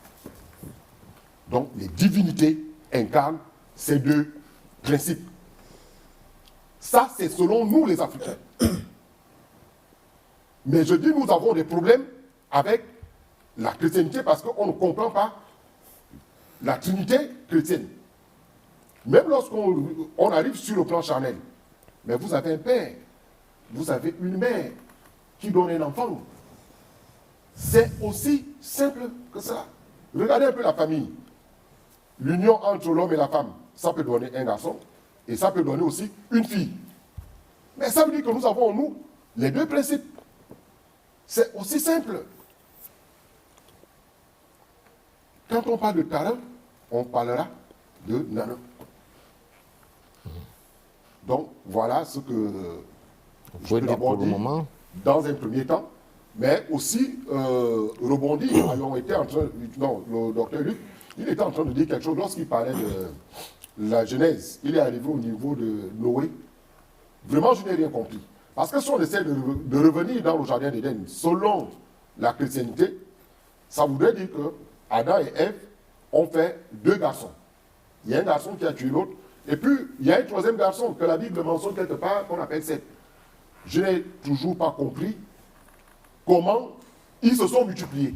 Donc, les divinités incarnent ces deux principes. Ça, c'est selon nous, les Africains. Mais je dis, nous avons des problèmes avec la chrétienté parce qu'on ne comprend pas la trinité chrétienne. Même lorsqu'on arrive sur le plan charnel, mais vous avez un père, vous avez une mère qui donne un enfant. C'est aussi simple que ça. Regardez un peu la famille. L'union entre l'homme et la femme, ça peut donner un garçon et ça peut donner aussi une fille. Mais ça veut dire que nous avons en nous les deux principes. C'est aussi simple. Quand on parle de Tara, on parlera de Nana. Donc, voilà ce que je peux d'abord dire dans un premier temps. Mais aussi, rebondir, ayons été en train, non, le docteur Luc, il était en train de dire quelque chose lorsqu'il parlait de la Genèse. Il est arrivé au niveau de Noé. Vraiment, je n'ai rien compris. Parce que si on essaie de revenir dans le jardin d'Éden, selon la chrétienté, ça voudrait dire que Adam et Ève ont fait deux garçons. Il y a un garçon qui a tué l'autre, et puis il y a un troisième garçon que la Bible mentionne quelque part, qu'on appelle Seth. Je n'ai toujours pas compris comment ils se sont multipliés.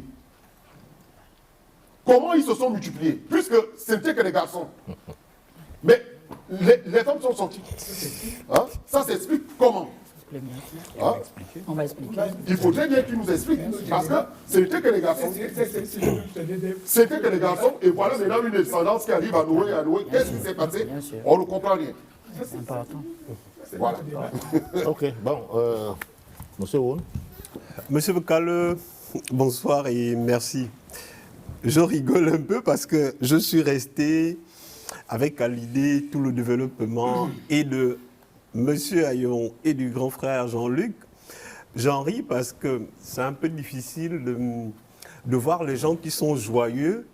Comment ils se sont multipliés, puisque ce n'était que des garçons. Mais les femmes sont sorties. Hein? Ça s'explique comment? Hein? On va expliquer. Il faudrait bien qu'ils nous expliquent. Parce que ce n'était que les garçons. C'était que les garçons. Et voilà maintenant une descendance qui arrive à Noé. Qu'est-ce qui s'est passé? On ne comprend rien. C'est important. Voilà. Ok, bon. Monsieur Woun. Monsieur Bokale, bonsoir et merci. Je rigole un peu parce que je suis resté avec à l'idée tout le développement et de Monsieur Ayon et du grand frère Jean-Luc. J'en ris parce que c'est un peu difficile de voir les gens qui sont joyeux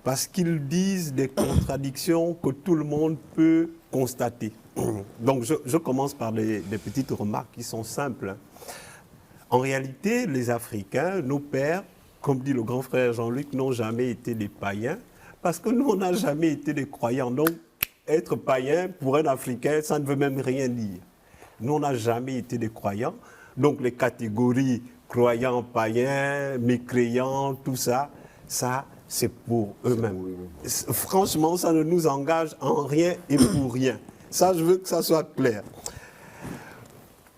parce qu'ils disent des contradictions que tout le monde peut constater. Donc je commence par des petites remarques qui sont simples. En réalité, les Africains, nos pères, comme dit le grand frère Jean-Luc, n'ont jamais été des païens parce que nous, on n'a jamais été des croyants. Donc, être païen, pour un Africain, ça ne veut même rien dire. Nous, on n'a jamais été des croyants. Donc, les catégories croyants, païens, mécréants, tout ça, c'est pour eux-mêmes. Franchement, ça ne nous engage en rien et pour rien. Ça, je veux que ça soit clair.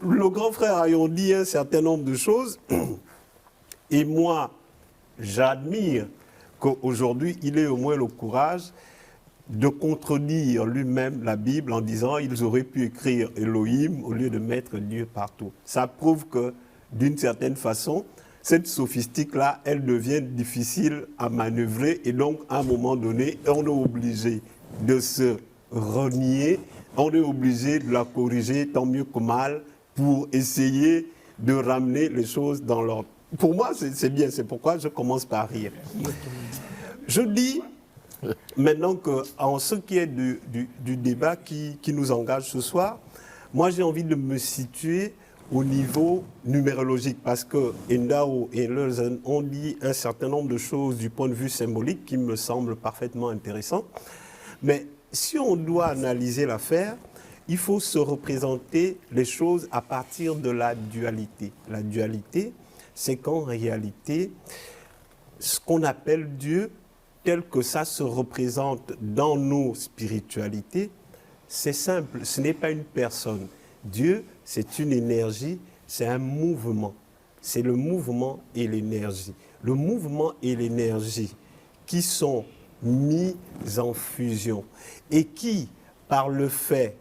Le grand frère a dit un certain nombre de choses. Et moi, j'admire qu'aujourd'hui, il ait au moins le courage de contredire lui-même la Bible en disant qu'ils auraient pu écrire Elohim au lieu de mettre Dieu partout. Ça prouve que, d'une certaine façon, cette sophistique-là, elle devient difficile à manœuvrer et donc, à un moment donné, on est obligé de se renier, on est obligé de la corriger tant mieux que mal pour essayer de ramener les choses dans l'ordre. Pour moi, c'est bien, c'est pourquoi je commence par rire. Je dis maintenant qu'en ce qui est du débat qui nous engage ce soir, moi j'ai envie de me situer au niveau numérologique parce que Endao et Leuzen ont dit un certain nombre de choses du point de vue symbolique qui me semblent parfaitement intéressants. Mais si on doit analyser l'affaire, il faut se représenter les choses à partir de la dualité. La dualité, c'est qu'en réalité, ce qu'on appelle Dieu, tel que ça se représente dans nos spiritualités, c'est simple, ce n'est pas une personne. Dieu, c'est une énergie, c'est un mouvement. C'est le mouvement et l'énergie. Le mouvement et l'énergie qui sont mis en fusion et qui, par le fait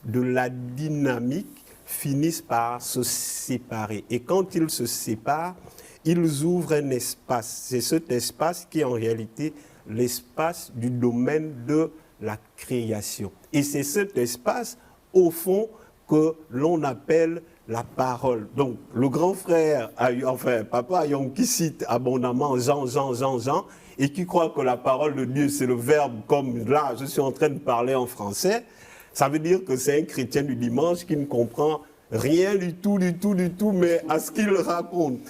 de la dynamique, finissent par se séparer. Et quand ils se séparent, ils ouvrent un espace. C'est cet espace qui est en réalité l'espace du domaine de la création. Et c'est cet espace, au fond, que l'on appelle la parole. Donc, le grand frère, Papa Ayong, qui cite abondamment Jean, et qui croit que la parole de Dieu, c'est le verbe, comme là, je suis en train de parler en français, ça veut dire que c'est un chrétien du dimanche qui ne comprend rien du tout, mais à ce qu'il raconte.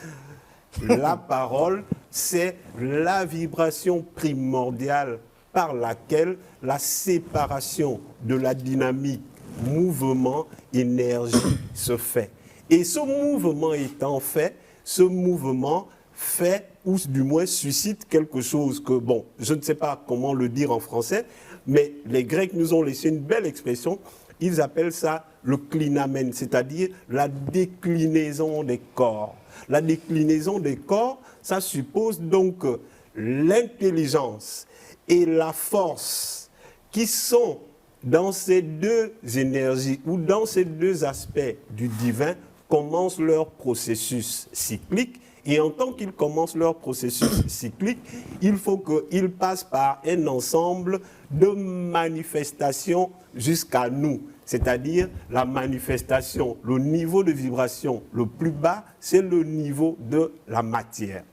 La parole, c'est la vibration primordiale par laquelle la séparation de la dynamique mouvement, énergie se fait. Et ce mouvement étant fait, ce mouvement fait, ou du moins suscite quelque chose que, bon, je ne sais pas comment le dire en français, mais les Grecs nous ont laissé une belle expression, ils appellent ça le klinamen, c'est-à-dire la déclinaison des corps. La déclinaison des corps, ça suppose donc l'intelligence et la force qui sont dans ces deux énergies ou dans ces deux aspects du divin commencent leur processus cyclique. Et en tant qu'ils commencent leur processus cyclique, il faut qu'ils passent par un ensemble de manifestations jusqu'à nous. C'est-à-dire la manifestation, le niveau de vibration le plus bas, c'est le niveau de la matière.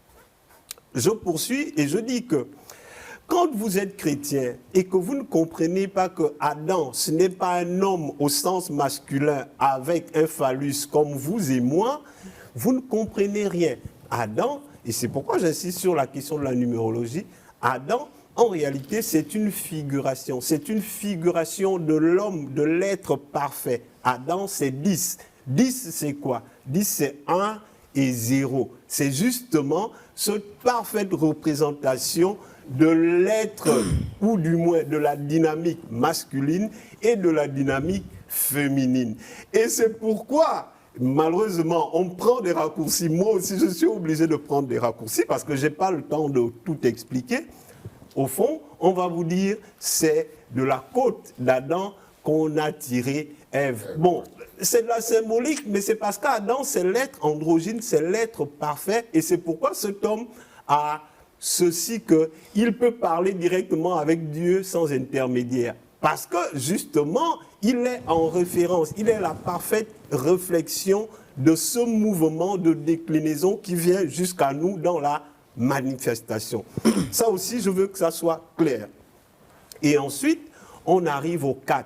Je poursuis et je dis que quand vous êtes chrétien et que vous ne comprenez pas que Adam, ce n'est pas un homme au sens masculin avec un phallus comme vous et moi, vous ne comprenez rien. Adam, et c'est pourquoi j'insiste sur la question de la numérologie, Adam, en réalité, c'est une figuration de l'homme, de l'être parfait. Adam, c'est 10. 10, c'est quoi? 10, c'est 1 et 0. C'est justement cette parfaite représentation de l'être, ou du moins de la dynamique masculine et de la dynamique féminine. Et c'est pourquoi, malheureusement, on prend des raccourcis. Moi aussi, je suis obligé de prendre des raccourcis parce que je n'ai pas le temps de tout expliquer. Au fond, on va vous dire, c'est de la côte d'Adam qu'on a tiré Ève. Bon, c'est de la symbolique, mais c'est parce qu'Adam, c'est l'être androgyne, c'est l'être parfait, et c'est pourquoi cet homme a ceci qu'il peut parler directement avec Dieu sans intermédiaire. Parce que, justement, il est en référence, il est la parfaite réflexion de ce mouvement de déclinaison qui vient jusqu'à nous dans la manifestation. Ça aussi, je veux que ça soit clair. Et ensuite, on arrive au 4.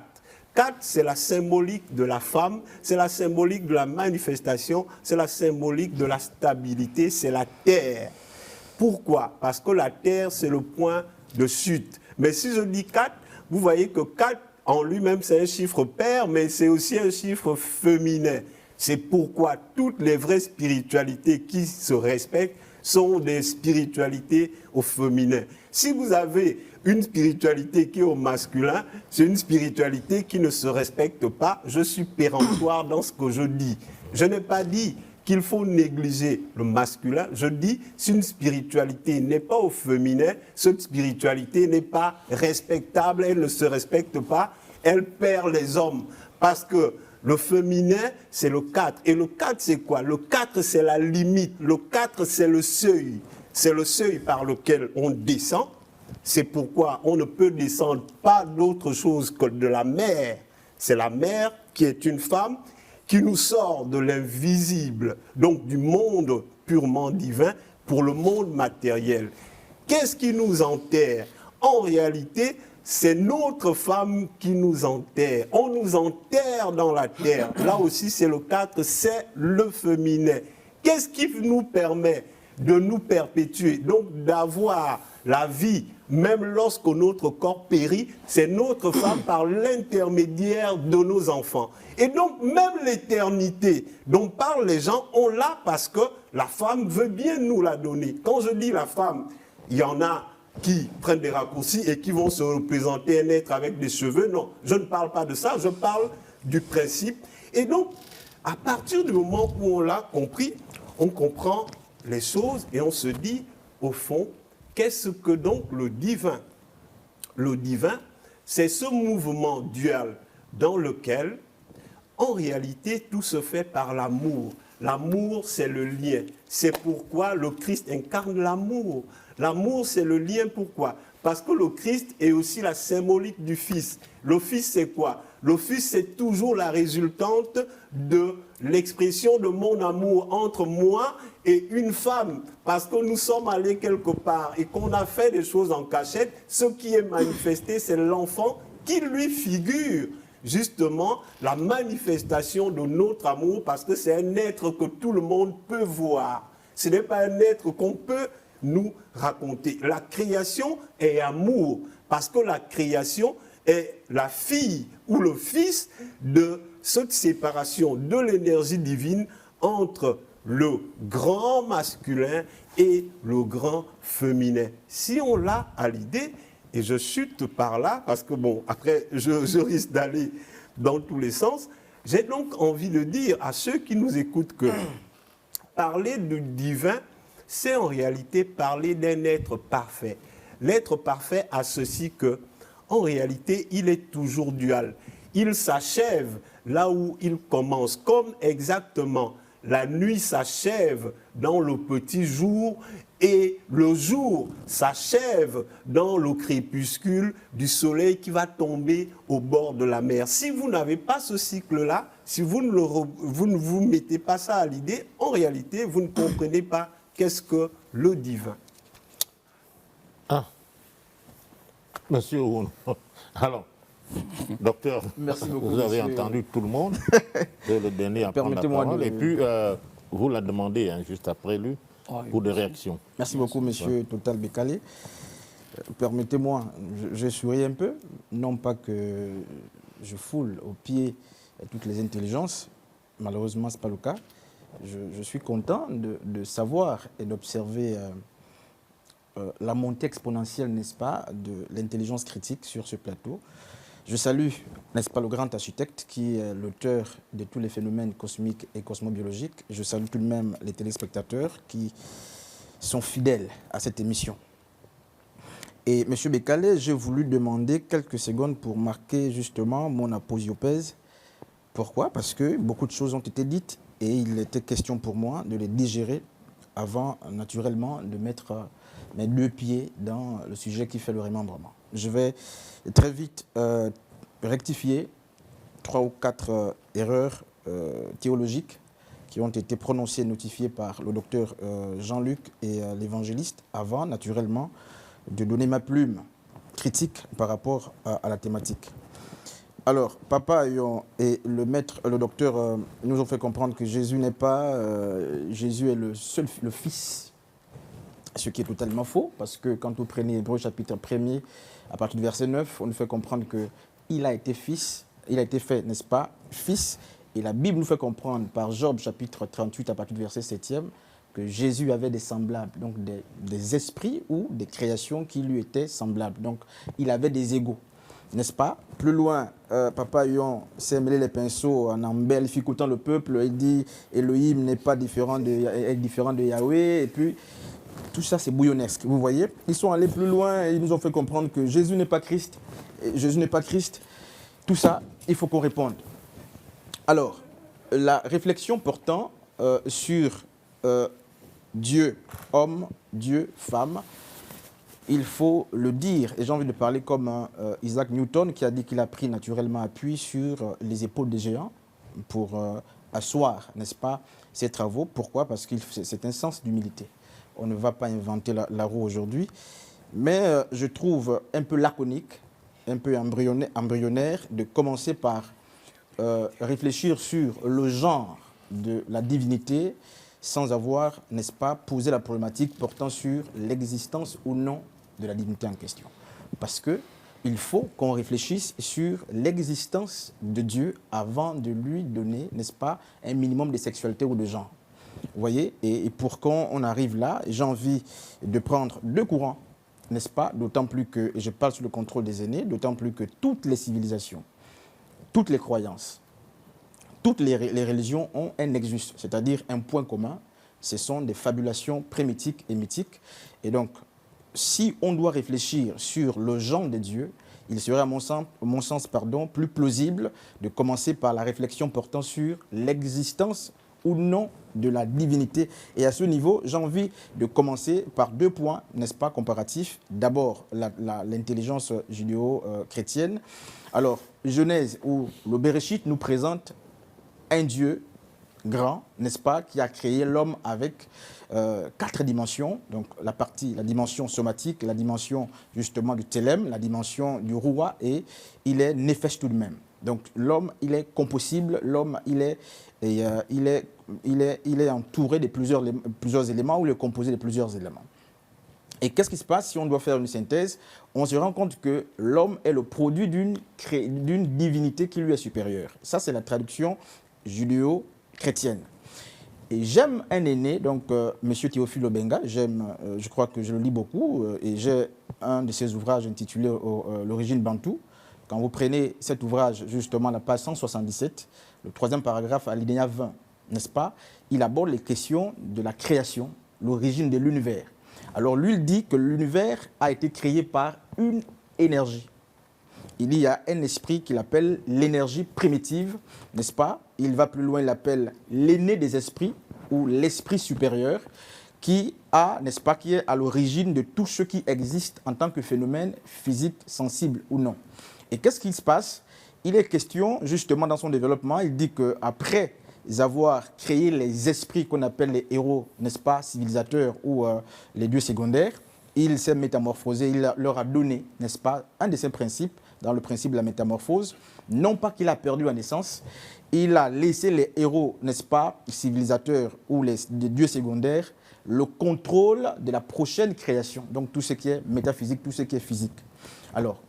4, c'est la symbolique de la femme, c'est la symbolique de la manifestation, c'est la symbolique de la stabilité, c'est la terre. Pourquoi? Parce que la terre, c'est le point de chute. Mais si je dis 4, vous voyez que 4, en lui-même, c'est un chiffre pair, mais c'est aussi un chiffre féminin. C'est pourquoi toutes les vraies spiritualités qui se respectent sont des spiritualités au féminin. Si vous avez une spiritualité qui est au masculin, c'est une spiritualité qui ne se respecte pas. Je suis péremptoire dans ce que je dis. Je n'ai pas dit qu'il faut négliger le masculin. Je dis, si une spiritualité n'est pas au féminin, cette spiritualité n'est pas respectable, elle ne se respecte pas, elle perd les hommes. Parce que le féminin, c'est le 4. Et le 4, c'est quoi? Le 4, c'est la limite. Le 4, c'est le seuil. C'est le seuil par lequel on descend. C'est pourquoi on ne peut descendre pas d'autre chose que de la mer. C'est la mer qui est une femme qui nous sort de l'invisible, donc du monde purement divin, pour le monde matériel. Qu'est-ce qui nous enterre? En réalité, c'est notre femme qui nous enterre. On nous enterre dans la terre. Là aussi, c'est le 4, c'est le féminin. Qu'est-ce qui nous permet de nous perpétuer? Donc, d'avoir la vie, même lorsque notre corps périt, c'est notre femme par l'intermédiaire de nos enfants. Et donc, même l'éternité dont parlent les gens, on l'a parce que la femme veut bien nous la donner. Quand je dis la femme, il y en a qui prennent des raccourcis et qui vont se représenter un être avec des cheveux. Non, je ne parle pas de ça, je parle du principe. Et donc, à partir du moment où on l'a compris, on comprend les choses et on se dit, au fond, qu'est-ce que donc le divin? Le divin, c'est ce mouvement dual dans lequel, en réalité, tout se fait par l'amour. L'amour, c'est le lien. C'est pourquoi le Christ incarne l'amour. L'amour, c'est le lien. Pourquoi? Parce que le Christ est aussi la symbolique du Fils. Le Fils, c'est quoi? Le Fils, c'est toujours la résultante de l'expression de mon amour entre moi et une femme. Parce que nous sommes allés quelque part et qu'on a fait des choses en cachette. Ce qui est manifesté, c'est l'enfant qui lui figure justement la manifestation de notre amour, parce que c'est un être que tout le monde peut voir. Ce n'est pas un être qu'on peut nous raconter. La création est amour, parce que la création est la fille ou le fils de cette séparation de l'énergie divine entre le grand masculin et le grand féminin. Si on l'a à l'idée, et je chute par là, parce que bon, après, je risque d'aller dans tous les sens. J'ai donc envie de dire à ceux qui nous écoutent que parler du divin, c'est en réalité parler d'un être parfait. L'être parfait a ceci que, en réalité, il est toujours dual. Il s'achève là où il commence, comme exactement la nuit s'achève dans le petit jour et le jour s'achève dans le crépuscule du soleil qui va tomber au bord de la mer. Si vous n'avez pas ce cycle-là, si vous ne vous mettez pas ça à l'idée, en réalité, vous ne comprenez pas qu'est-ce que le divin. Ah, monsieur Ouno. Alors, docteur, merci beaucoup, vous avez monsieur. entendu tout le monde. C'est le dernier à prendre la parole. Et puis, vous la demandez juste après lui pour des réactions. Merci beaucoup, monsieur Total Bekale. Permettez-moi, je souris un peu. Non pas que je foule aux pieds toutes les intelligences. Malheureusement, ce n'est pas le cas. Je suis content de savoir et d'observer la montée exponentielle, n'est-ce pas, de l'intelligence critique sur ce plateau. Je salue, n'est-ce pas, le grand architecte qui est l'auteur de tous les phénomènes cosmiques et cosmobiologiques. Je salue tout de même les téléspectateurs qui sont fidèles à cette émission. Et M. Bekale, j'ai voulu demander quelques secondes pour marquer justement mon aposiopèse. Pourquoi? Parce que beaucoup de choses ont été dites et il était question pour moi de les digérer avant, naturellement, de mettre mes deux pieds dans le sujet qui fait le remembrement. Je vais très vite rectifier 3 ou 4 erreurs théologiques qui ont été prononcées et notifiées par le docteur Jean-Luc et l'évangéliste avant, naturellement, de donner ma plume critique par rapport à la thématique. Alors, Papa et le docteur nous ont fait comprendre que Jésus n'est pas, Jésus est le Fils, ce qui est totalement faux, parce que quand vous prenez Hébreux chapitre 1er, à partir du verset 9, on nous fait comprendre qu'il a été fils, il a été fait, n'est-ce pas, fils, et la Bible nous fait comprendre par Job chapitre 38, à partir du verset 7e, que Jésus avait des semblables, donc des esprits ou des créations qui lui étaient semblables. Donc, il avait des égaux. N'est-ce pas? Plus loin, Papa Huon s'est mêlé les pinceaux en embellificotant le peuple. Il dit Elohim n'est pas différent de Yahweh. Et puis, tout ça, c'est bouillonnesque. Vous voyez? Ils sont allés plus loin et ils nous ont fait comprendre que Jésus n'est pas Christ. Jésus n'est pas Christ. Tout ça, il faut qu'on réponde. Alors, la réflexion portant sur Dieu, homme, Dieu, femme, il faut le dire, et j'ai envie de parler comme Isaac Newton qui a dit qu'il a pris naturellement appui sur les épaules des géants pour asseoir, n'est-ce pas, ses travaux. Pourquoi? Parce que c'est un sens d'humilité. On ne va pas inventer la roue aujourd'hui, mais je trouve un peu laconique, un peu embryonnaire de commencer par réfléchir sur le genre de la divinité sans avoir, n'est-ce pas, posé la problématique portant sur l'existence ou non de la divinité en question. Parce qu'il faut qu'on réfléchisse sur l'existence de Dieu avant de lui donner, n'est-ce pas, un minimum de sexualité ou de genre. Vous voyez? Et pour qu'on arrive là, j'ai envie de prendre 2 courants n'est-ce pas? D'autant plus que, et je parle sous le contrôle des aînés, d'autant plus que toutes les civilisations, toutes les croyances, toutes les religions ont un nexus, c'est-à-dire un point commun. Ce sont des fabulations prémythiques et mythiques. Et donc, si on doit réfléchir sur le genre de Dieu, il serait à mon sens, plus plausible de commencer par la réflexion portant sur l'existence ou non de la divinité. Et à ce niveau, j'ai envie de commencer par 2 points, n'est-ce pas, comparatifs. D'abord, l'intelligence judéo-chrétienne. Alors, Genèse ou le Bereshit nous présente un Dieu grand, n'est-ce pas, qui a créé l'homme avec 4 dimensions. Donc la dimension somatique, la dimension justement du télème, la dimension du roua, et il est nefesh tout de même. Donc l'homme, il est compossible, l'homme, il est entouré de plusieurs éléments, ou il est composé de plusieurs éléments. Et qu'est-ce qui se passe si on doit faire une synthèse? On se rend compte que l'homme est le produit d'une divinité qui lui est supérieure. Ça, c'est la traduction judéo-chrétienne. Et j'aime un aîné, donc M. Théophile Obenga, je crois que je le lis beaucoup, et j'ai un de ses ouvrages intitulé L'origine bantou. Quand vous prenez cet ouvrage, justement, la page 177, le 3e paragraphe, alinéa 20, n'est-ce pas? Il aborde les questions de la création, l'origine de l'univers. Alors lui, il dit que l'univers a été créé par une énergie. Il y a un esprit qu'il appelle l'énergie primitive, n'est-ce pas? Il va plus loin, il l'appelle l'aîné des esprits ou l'esprit supérieur qui est à l'origine de tout ce qui existe en tant que phénomène physique, sensible ou non. Et qu'est-ce qui se passe? Il est question, justement, dans son développement, il dit qu'après avoir créé les esprits qu'on appelle les héros, n'est-ce pas, civilisateurs ou les dieux secondaires, il s'est métamorphosé, il leur a donné, n'est-ce pas, un de ses principes, dans le principe de la métamorphose, non pas qu'il a perdu la naissance, il a laissé les héros, n'est-ce pas, civilisateurs ou les dieux secondaires, le contrôle de la prochaine création, donc tout ce qui est métaphysique, tout ce qui est physique. Alors,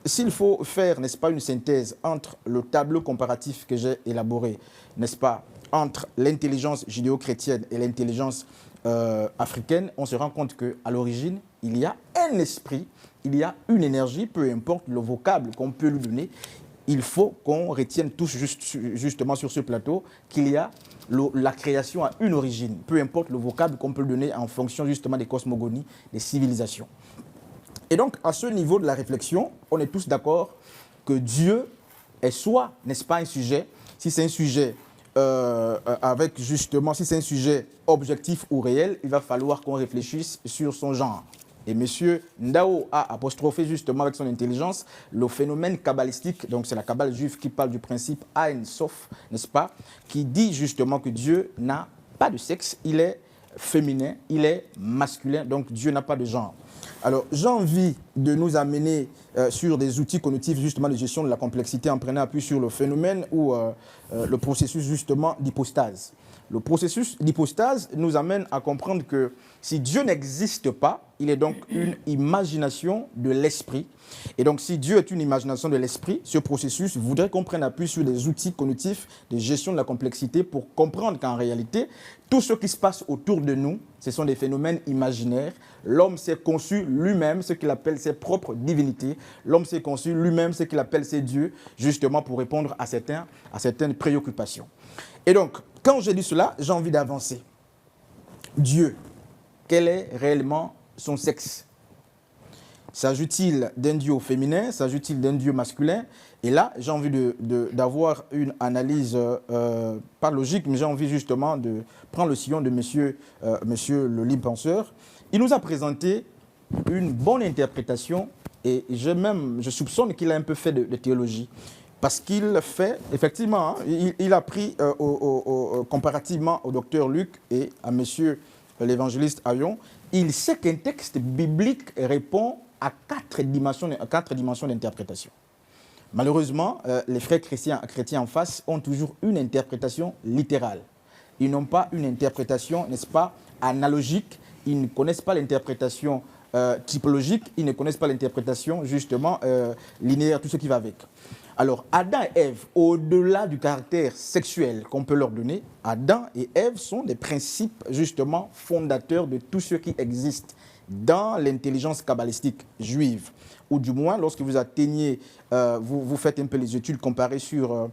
s'il faut faire, n'est-ce pas, une synthèse entre le tableau comparatif que j'ai élaboré, n'est-ce pas, entre l'intelligence judéo-chrétienne et l'intelligence africaine, on se rend compte qu'à l'origine, il y a un esprit, il y a une énergie, peu importe le vocable qu'on peut lui donner. Il faut qu'on retienne tous justement sur ce plateau qu'il y a la création à une origine, peu importe le vocable qu'on peut lui donner en fonction justement des cosmogonies, des civilisations. Et donc, à ce niveau de la réflexion, on est tous d'accord que Dieu est soit, n'est-ce pas, un sujet, si c'est un sujet si c'est un sujet objectif ou réel, il va falloir qu'on réfléchisse sur son genre. Et M. Ndao a apostrophé justement avec son intelligence le phénomène kabbalistique, donc c'est la kabbale juive qui parle du principe Ein Sof, n'est-ce pas, qui dit justement que Dieu n'a pas de sexe, il est féminin, il est masculin, donc Dieu n'a pas de genre. Alors, j'ai envie de nous amener sur des outils cognitifs justement de gestion de la complexité en prenant appui sur le phénomène ou le processus justement d'hypostase. Le processus d'hypostase nous amène à comprendre que si Dieu n'existe pas, il est donc une imagination de l'esprit. Et donc, si Dieu est une imagination de l'esprit, ce processus voudrait qu'on prenne appui sur des outils cognitifs de gestion de la complexité pour comprendre qu'en réalité, tout ce qui se passe autour de nous, ce sont des phénomènes imaginaires. L'homme s'est conçu lui-même ce qu'il appelle ses propres divinités. L'homme s'est conçu lui-même ce qu'il appelle ses dieux, justement pour répondre à certaines préoccupations. Et donc, quand je dis cela, j'ai envie d'avancer. Dieu, quel est réellement son sexe? S'agit-il d'un Dieu féminin? S'agit-il d'un Dieu masculin? Et là, j'ai envie d'avoir une analyse, pas logique, mais j'ai envie justement de prendre le sillon de monsieur le libre penseur. Il nous a présenté une bonne interprétation et je soupçonne qu'il a un peu fait de théologie. Parce qu'il fait, effectivement, il a pris comparativement au docteur Luc et à monsieur l'évangéliste Ayon, il sait qu'un texte biblique répond à 4 dimensions d'interprétation. Malheureusement, les frères chrétiens en face ont toujours une interprétation littérale. Ils n'ont pas une interprétation, n'est-ce pas, analogique. Ils ne connaissent pas l'interprétation typologique. Ils ne connaissent pas l'interprétation, justement, linéaire, tout ce qui va avec. Alors, Adam et Ève, au-delà du caractère sexuel qu'on peut leur donner, Adam et Ève sont des principes, justement, fondateurs de tout ce qui existe. dans l'intelligence kabbalistique juive, ou du moins lorsque vous atteignez, vous faites un peu les études comparées sur,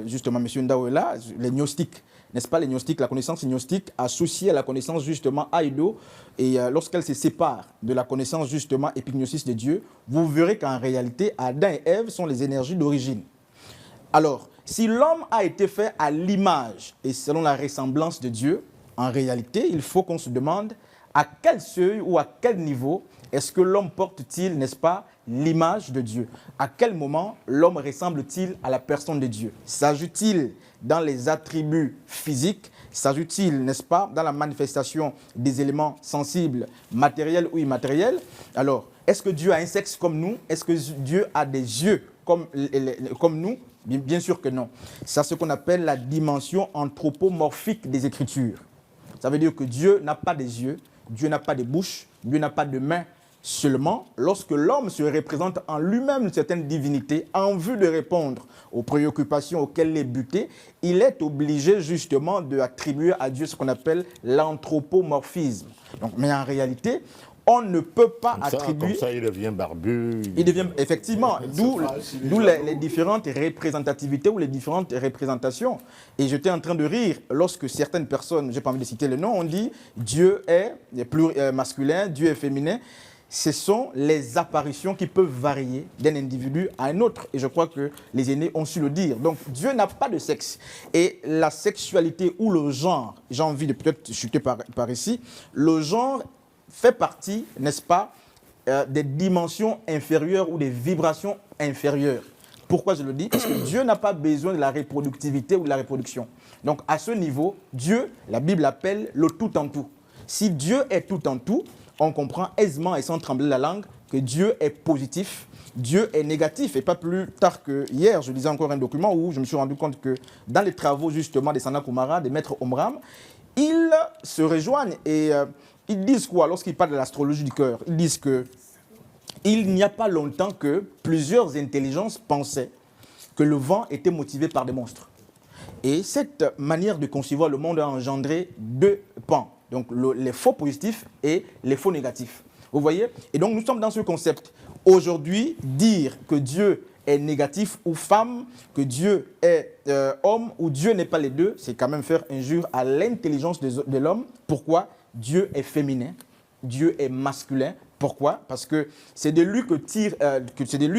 justement, M. Ndao est là, les gnostiques, n'est-ce pas, les gnostiques, la connaissance gnostique associée à la connaissance justement Haïdo, et lorsqu'elle se sépare de la connaissance justement épignosis de Dieu, vous verrez qu'en réalité, Adam et Ève sont les énergies d'origine. Alors, si l'homme a été fait à l'image et selon la ressemblance de Dieu, en réalité, il faut qu'on se demande à quel seuil ou à quel niveau est-ce que l'homme porte-t-il, n'est-ce pas, l'image de Dieu? À quel moment l'homme ressemble-t-il à la personne de Dieu? S'agit-il dans les attributs physiques? S'agit-il, n'est-ce pas, dans la manifestation des éléments sensibles, matériels ou immatériels? Alors, est-ce que Dieu a un sexe comme nous? Est-ce que Dieu a des yeux comme nous? Bien sûr que non. C'est ce qu'on appelle la dimension anthropomorphique des Écritures. Ça veut dire que Dieu n'a pas des yeux, Dieu n'a pas de bouche, Dieu n'a pas de mains. Seulement, lorsque l'homme se représente en lui-même une certaine divinité, en vue de répondre aux préoccupations auxquelles il est buté, il est obligé justement d'attribuer à Dieu ce qu'on appelle l'anthropomorphisme. Donc, mais en réalité, on ne peut pas attribuer... Comme ça, il devient barbu. Il devient, effectivement, d'où les différentes représentativités ou les différentes représentations. Et j'étais en train de rire lorsque certaines personnes, je n'ai pas envie de citer le nom, on dit Dieu est masculin, Dieu est féminin. Ce sont les apparitions qui peuvent varier d'un individu à un autre. Et je crois que les aînés ont su le dire. Donc, Dieu n'a pas de sexe. Et la sexualité ou le genre, j'ai envie de peut-être chuter par ici, le genre fait partie, n'est-ce pas, des dimensions inférieures ou des vibrations inférieures. Pourquoi je le dis? Parce que Dieu n'a pas besoin de la reproductivité ou de la reproduction. Donc, à ce niveau, Dieu, la Bible appelle le tout en tout. Si Dieu est tout en tout, on comprend aisément et sans trembler la langue que Dieu est positif, Dieu est négatif. Et pas plus tard que hier, je lisais encore un document où je me suis rendu compte que dans les travaux justement des Sanat Kumara, des maîtres Omram, ils se rejoignent et ils disent quoi lorsqu'ils parlent de l'astrologie du cœur? Ils disent qu'il n'y a pas longtemps que plusieurs intelligences pensaient que le vent était motivé par des monstres. Et cette manière de concevoir le monde a engendré deux pans. Donc, les faux positifs et les faux négatifs. Vous voyez? Et donc, nous sommes dans ce concept. Aujourd'hui, dire que Dieu est négatif ou femme, que Dieu est homme ou Dieu n'est pas les deux, c'est quand même faire injure à l'intelligence de l'homme. Pourquoi? Dieu est féminin, Dieu est masculin. Pourquoi? Parce que c'est de lui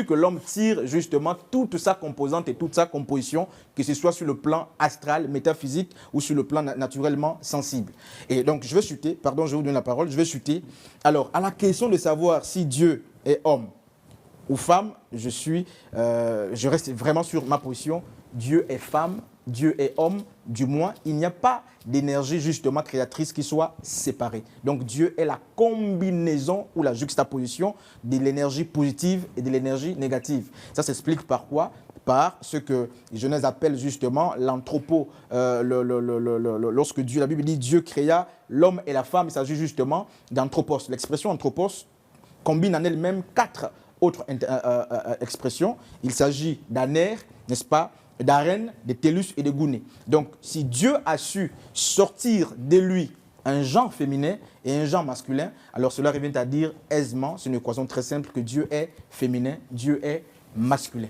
que l'homme tire justement toute sa composante et toute sa composition, que ce soit sur le plan astral, métaphysique ou sur le plan naturellement sensible. Et donc je vais chuter, pardon, je vous donne la parole, je vais chuter. Alors, à la question de savoir si Dieu est homme ou femme, je reste vraiment sur ma position. Dieu est femme, Dieu est homme, du moins, il n'y a pas d'énergie justement créatrice qui soit séparée. Donc Dieu est la combinaison ou la juxtaposition de l'énergie positive et de l'énergie négative. Ça s'explique par quoi? Par ce que Genèse appelle justement l'anthropo. Lorsque Dieu, la Bible dit Dieu créa l'homme et la femme, il s'agit justement d'anthropos. L'expression anthropos combine en elle-même 4 autres expressions. Il s'agit d'aner, n'est-ce pas, d'Aren, de Télus et de Gouné. Donc, si Dieu a su sortir de lui un genre féminin et un genre masculin, alors cela revient à dire aisément, c'est une équation très simple, que Dieu est féminin, Dieu est masculin.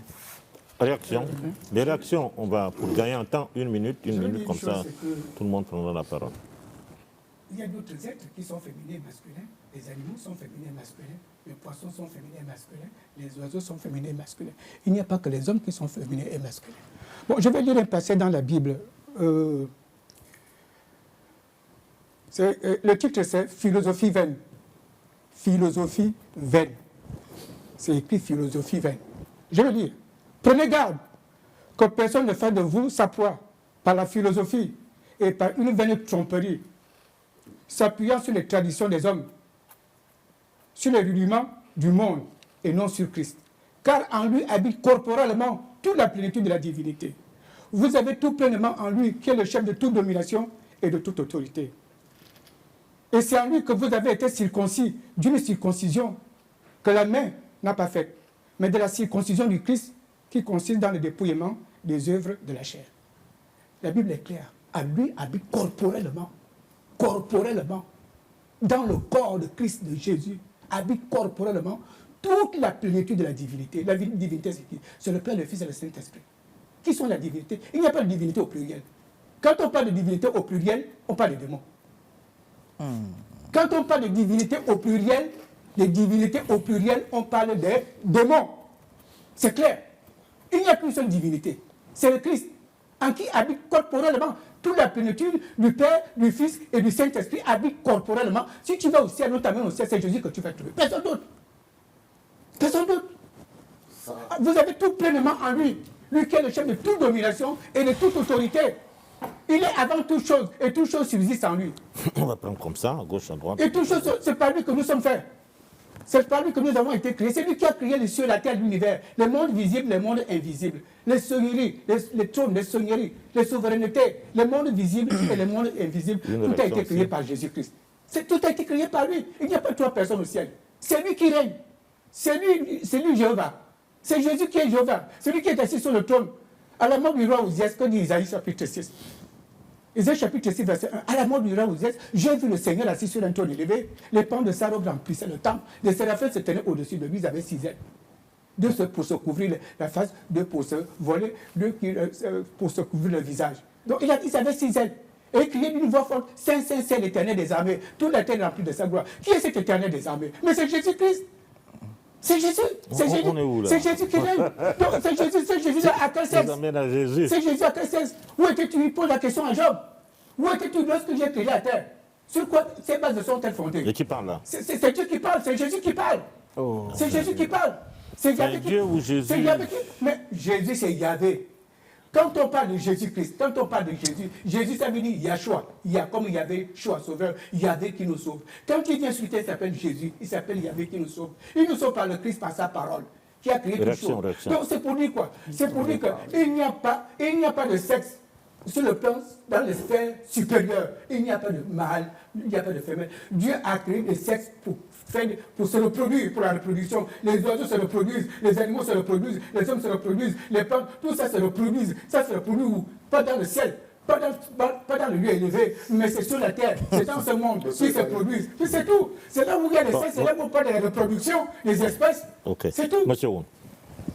Réaction. Les réactions, on va, pour gagner un temps, une minute, comme ça, tout le monde prendra la parole. Il y a d'autres êtres qui sont féminins et masculins. Les animaux sont féminins et masculins. Les poissons sont féminins et masculins. Les oiseaux sont féminins et masculins. Il n'y a pas que les hommes qui sont féminins et masculins. Bon, je vais lire un passage dans la Bible. Le titre, c'est Philosophie vaine. Philosophie vaine. C'est écrit Philosophie vaine. Je vais lire. Prenez garde que personne ne fasse de vous sa proie par la philosophie et par une vaine tromperie, s'appuyant sur les traditions des hommes, sur les rudiments du monde et non sur Christ. Car en lui habite corporellement toute la plénitude de la divinité. Vous avez tout pleinement en lui, qui est le chef de toute domination et de toute autorité. Et c'est en lui que vous avez été circoncis d'une circoncision que la main n'a pas faite, mais de la circoncision du Christ qui consiste dans le dépouillement des œuvres de la chair. La Bible est claire. En lui habite corporellement. Corporellement. dans le corps de Christ de Jésus, habite corporellement toute la plénitude de la divinité. La divinité, c'est qui? C'est le Père, le Fils et le Saint-Esprit. Qui sont la divinité? Il n'y a pas de divinité au pluriel. Quand on parle de divinité au pluriel, on parle de démons. Quand on parle de divinité au pluriel, on parle des démons. C'est clair. Il n'y a qu'une seule divinité. C'est le Christ, en qui habite corporellement toute la plénitude du Père, du Fils et du Saint-Esprit habite corporellement. Si tu vas au ciel, notamment au ciel, c'est Jésus que tu vas trouver. Personne d'autre. Personne d'autre. Vous avez tout pleinement en lui. Lui qui est le chef de toute domination et de toute autorité. Il est avant toute chose et toute chose subsiste en lui. On va prendre comme ça, à gauche, à droite. Et toute chose, c'est par lui que nous sommes faits. C'est par lui que nous avons été créés. C'est lui qui a créé les cieux, la terre, l'univers, les mondes visibles, les mondes invisibles, les seigneuries, les trônes, les seigneuries, les souverainetés, les mondes visibles et les mondes invisibles. Tout a été créé par Jésus-Christ. Tout a été créé par lui. Il n'y a pas trois personnes au ciel. C'est lui qui règne. C'est lui Jéhovah. C'est Jésus qui est Jéhovah. C'est lui qui est assis sur le trône. À la mort du roi Ozias, que dit Isaïe chapitre 6. Isaïe chapitre 6, verset 1. À la mort du roi Ozias, j'ai vu le Seigneur assis sur un trône élevé. Les pans de sa robe remplissaient le temple. Les séraphins se tenaient au-dessus de lui. Ils avaient 6 ailes. 2 pour se couvrir la face, 2 pour se voler, 2 pour se couvrir le visage. Donc ils avaient 6 ailes. Et il criait d'une voix forte, Saint, Saint, Saint, l'Éternel des armées. Toute la terre est remplie de sa gloire. Qui est cet Éternel des armées? Mais c'est Jésus-Christ. C'est Jésus. C'est Jésus. C'est Jésus qui règne. Donc c'est Jésus à quel sens? C'est Jésus à quel sens? Où étais-tu? Il pose la question à Job. Où étais-tu lorsque j'ai créé la terre? Sur quoi ces bases sont-elles fondées? Et qui parle là? C'est Dieu qui parle, c'est Jésus qui parle. C'est Jésus qui parle. C'est Yahvé qui Dieu ou Jésus? C'est Yahvé qui... Mais Jésus, c'est Yahvé. Quand on parle de Jésus-Christ, quand on parle de Jésus, Jésus, ça veut dire Yahshua. Il y a comme Yahvé, Choix, Sauveur, Yahvé qui nous sauve. Quand il vient sur terre, il s'appelle Jésus, il s'appelle Yahvé qui nous sauve. Il nous sauve par le Christ, par sa parole, qui a créé tout chose. Donc c'est pour dire quoi? C'est pour dire qu'il n'y a pas de sexe sur le plan, dans les sphères supérieures. Il n'y a pas de mâle, il n'y a pas de femelle. Dieu a créé des sexes pour se reproduire, pour la reproduction. Les oiseaux se reproduisent, les animaux se reproduisent, les hommes se reproduisent, les plantes, tout ça se reproduise. Ça se reproduit où? Pas dans le ciel, pas dans le lieu élevé, mais c'est sur la terre, c'est dans ce monde qui se produisent. C'est tout. C'est là où il y a les sexes, c'est là où on parle de la reproduction des espèces. C'est tout. Monsieur Woun.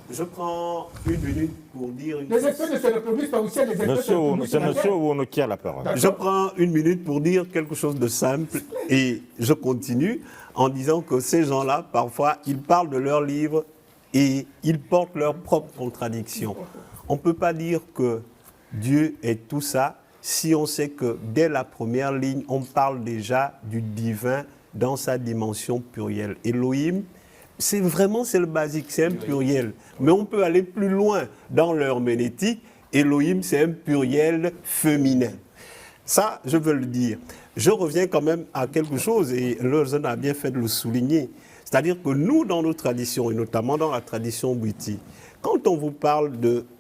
Je prends une minute pour dire une Les espèces ne se reproduisent pas au ciel, les espèces se reproduisent sur la terre. C'est monsieur Woun qui a la parole. Je prends une minute pour dire quelque chose de simple et je continue en disant que ces gens-là, parfois, ils parlent de leurs livres et ils portent leurs propres contradictions. On ne peut pas dire que Dieu est tout ça si on sait que dès la première ligne, on parle déjà du divin dans sa dimension plurielle. Elohim, c'est le basique, c'est un pluriel. Mais on peut aller plus loin dans l'herméneutique. Elohim, c'est un pluriel féminin. Ça, je veux le dire. Je reviens quand même à quelque chose, et Leuzen a bien fait de le souligner. C'est-à-dire que nous, dans nos traditions, et notamment dans la tradition Bwiti, quand on vous parle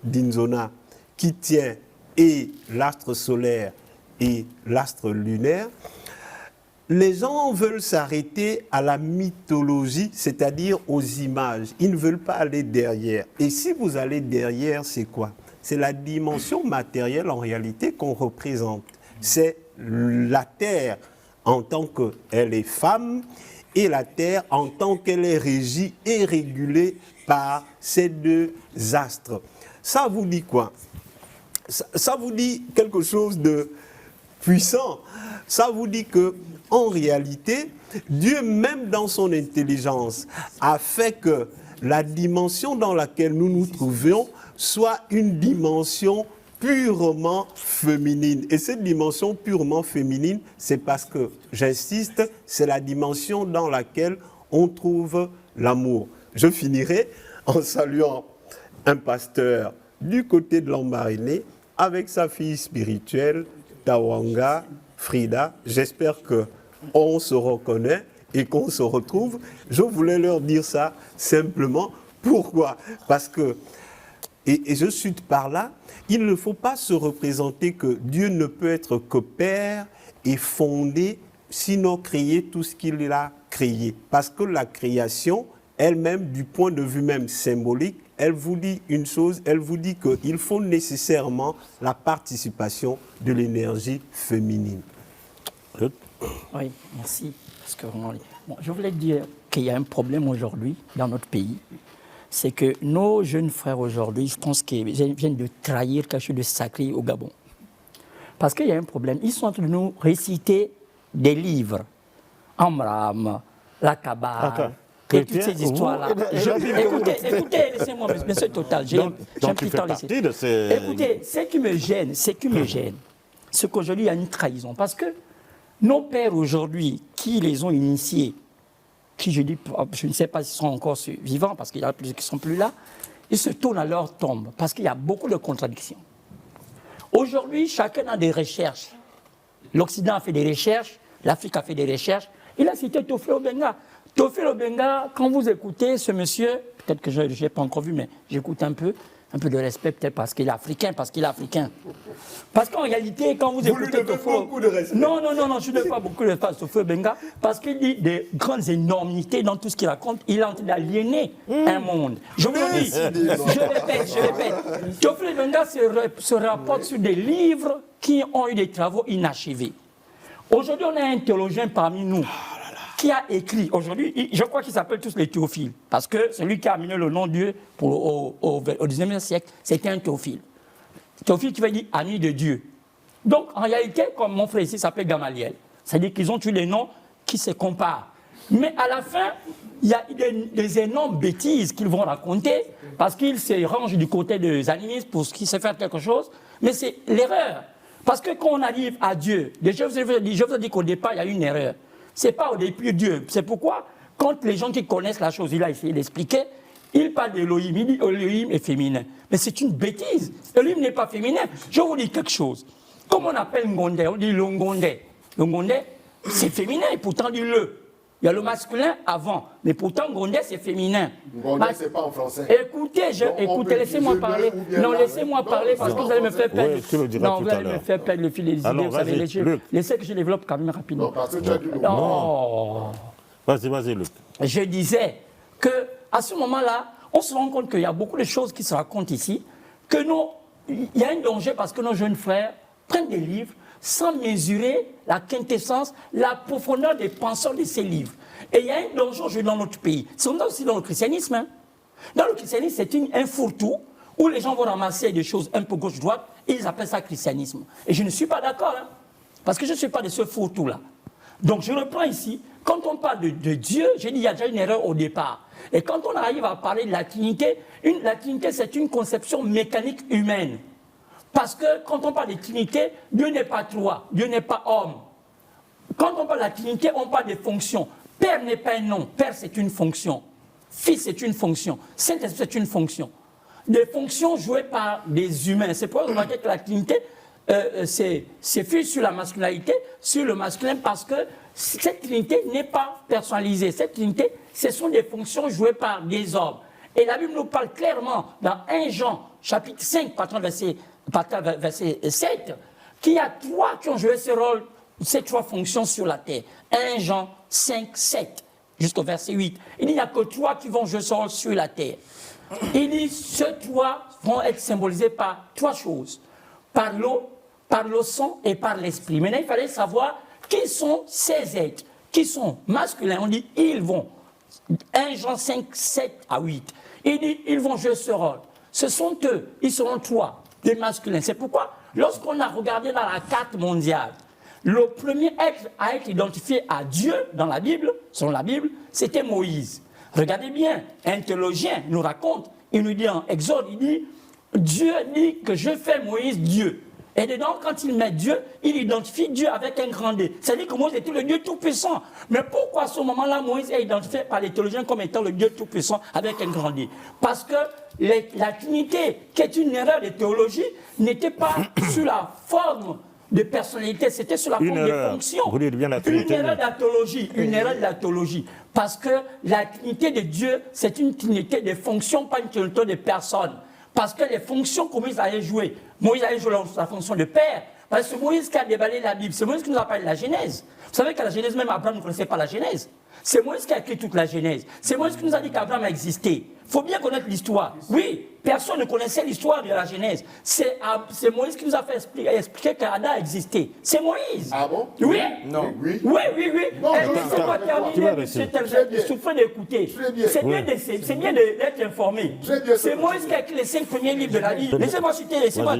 d'Inzona, qui tient et l'astre solaire et l'astre lunaire, les gens veulent s'arrêter à la mythologie, c'est-à-dire aux images. Ils ne veulent pas aller derrière. Et si vous allez derrière, c'est quoi? C'est la dimension matérielle en réalité qu'on représente. C'est la Terre en tant qu'elle est femme et la Terre en tant qu'elle est régie et régulée par ces 2 astres. Ça vous dit quoi? Ça vous dit quelque chose de puissant. Ça vous dit que en réalité, Dieu, même dans son intelligence, a fait que la dimension dans laquelle nous nous trouvions soit une dimension purement féminine. Et cette dimension purement féminine, c'est parce que, j'insiste, c'est la dimension dans laquelle on trouve l'amour. Je finirai en saluant un pasteur du côté de Lambaréné avec sa fille spirituelle, Tawanga Frida. J'espère qu'on se reconnaît et qu'on se retrouve. Je voulais leur dire ça simplement. Pourquoi? Parce que, et je suis par là, il ne faut pas se représenter que Dieu ne peut être que Père et fonder, sinon créer tout ce qu'il a créé. Parce que la création, elle-même, du point de vue même symbolique, elle vous dit une chose, elle vous dit qu'il faut nécessairement la participation de l'énergie féminine. Oui, merci. Parce que vraiment, je voulais dire qu'il y a un problème aujourd'hui dans notre pays. C'est que nos jeunes frères aujourd'hui, je pense qu'ils viennent de trahir quelque chose de sacré au Gabon. Parce qu'il y a un problème. Ils sont en train de nous réciter des livres. Amram, la Kabbale, et toutes ces histoires-là. Écoutez, laissez-moi, monsieur Total, j'ai un petit temps laissé. Écoutez, ce qui me gêne, c'est qu'aujourd'hui, il y a une trahison. Parce que nos pères aujourd'hui, qui les ont initiés, qui je ne sais pas s'ils sont encore vivants, parce qu'il y en a plusieurs qui ne sont plus là, ils se tournent à leur tombe, parce qu'il y a beaucoup de contradictions. Aujourd'hui, chacun a des recherches. L'Occident a fait des recherches, l'Afrique a fait des recherches. Il a cité Théophile Obenga. Théophile Obenga, quand vous écoutez ce monsieur, peut-être que je n'ai pas encore vu, mais j'écoute un peu de respect, peut-être parce qu'il est africain, Parce qu'en réalité, quand vous écoutez Théophile... Non, je ne donne pas beaucoup de respect à Théophile Obenga, parce qu'il dit des grandes énormités dans tout ce qu'il raconte. Il est en train d'aliéner un monde. Je vous le dis, je répète. Théophile Obenga se rapporte sur des livres qui ont eu des travaux inachevés. Aujourd'hui, on a un théologien parmi nous qui a écrit, aujourd'hui, je crois qu'ils s'appellent tous les théophiles, parce que celui qui a amené le nom de Dieu au XIXe siècle, c'était un théophile. Théophile qui veut dire ami de Dieu. Donc, en réalité, comme mon frère ici s'appelle Gamaliel, c'est-à-dire qu'ils ont tous les noms qui se comparent. Mais à la fin, il y a des énormes bêtises qu'ils vont raconter, parce qu'ils se rangent du côté des animistes pour qu'ils se fassent quelque chose, mais c'est l'erreur. Parce que quand on arrive à Dieu, déjà je vous ai dit qu'au départ, il y a une erreur. Ce n'est pas au début Dieu. C'est pourquoi, quand les gens qui connaissent la chose, il a essayé d'expliquer, il parle d'Elohim, il dit Elohim est féminin. Mais c'est une bêtise. Elohim n'est pas féminin. Je vous dis quelque chose. Comme on appelle Ngondé, on dit le Ngondé. Le Ngondé, c'est féminin, et pourtant on dit le. Il y a le masculin avant, mais pourtant Ngondé, c'est féminin. Ngondé, c'est pas en français. Écoutez, laissez-moi parler. Non, laissez-moi parler parce que vous allez me faire perdre. Non, vous allez me faire perdre le fil des idées. Vous savez, laissez que je développe quand même rapidement. Non, parce que tu as dit non. Vas-y, Luc. Je disais qu'à ce moment-là, on se rend compte qu'il y a beaucoup de choses qui se racontent ici, il y a un danger parce que nos jeunes frères prennent des livres sans mesurer la quintessence, la profondeur des penseurs de ces livres. Et il y a un danger dans notre pays. C'est aussi dans le christianisme. Hein. Dans le christianisme, c'est un fourre-tout où les gens vont ramasser des choses un peu gauche-droite et ils appellent ça christianisme. Et je ne suis pas d'accord, hein, parce que je ne suis pas de ce fourre-tout-là. Donc je reprends ici, quand on parle de Dieu, j'ai dit il y a déjà une erreur au départ. Et quand on arrive à parler de la Trinité, la Trinité c'est une conception mécanique humaine. Parce que quand on parle de Trinité, Dieu n'est pas trois, Dieu n'est pas homme. Quand on parle de la Trinité, on parle des fonctions. Père n'est pas un nom, Père c'est une fonction. Fils c'est une fonction, Saint-Esprit c'est une fonction. Des fonctions jouées par des humains. C'est pour ça que vous remarquez que la Trinité, c'est fait sur la masculinité, sur le masculin, parce que cette Trinité n'est pas personnalisée. Cette Trinité, ce sont des fonctions jouées par des hommes. Et la Bible nous parle clairement dans 1 Jean, chapitre 5, verset 7, qu'il y a trois qui ont joué ce rôle, ces trois fonctions sur la terre. 1 Jean 5, 7, jusqu'au verset 8. Il dit qu'il n'y a que trois qui vont jouer ce rôle sur la terre. Il dit ces trois vont être symbolisés par trois choses. Par l'eau, par le sang et par l'esprit. Maintenant, il fallait savoir qui sont ces êtres, qui sont masculins. On dit ils vont. 1 Jean 5, 7 à 8. Il dit ils vont jouer ce rôle. Ce sont eux, ils seront trois, des masculins. C'est pourquoi, lorsqu'on a regardé dans la carte mondiale, le premier être à être identifié à Dieu dans la Bible, selon la Bible, c'était Moïse. Regardez bien, un théologien nous raconte, il nous dit en Exode, il dit Dieu dit que je fais Moïse Dieu. Et dedans, quand il met Dieu, il identifie Dieu avec un grand D. C'est-à-dire que Moïse était le Dieu tout-puissant. Mais pourquoi à ce moment-là, Moïse est identifié par les théologiens comme étant le Dieu tout-puissant avec un grand D? Parce que la Trinité, qui est une erreur de théologie, n'était pas sous la forme de personnalité, c'était sur la forme de fonction. Vous dites bien la Trinité. Une erreur de la théologie, une erreur de la théologie. Parce que la Trinité de Dieu, c'est une Trinité de fonctions, pas une Trinité de personnes. Parce que les fonctions que Moïse allait jouer la fonction de père. Parce que c'est Moïse qui a déballé la Bible. C'est Moïse qui nous a parlé de la Genèse. Vous savez qu'à la Genèse, même Abraham ne connaissait pas la Genèse. C'est Moïse qui a écrit toute la Genèse. C'est Moïse qui nous a dit qu'Abraham a existé. Il faut bien connaître l'histoire. Oui, Personne ne connaissait l'histoire de la Genèse. C'est Moïse qui nous a fait expliquer qu'Adam existait. C'est Moïse. Ah bon? Oui. Non. Oui. Oui. Non, Laissez-moi terminer, monsieur Telget. Il souffrait d'écouter. C'est bien d'être informé. C'est Moïse qui a écrit les 5 premiers livres de la Bible. Laissez-moi citer,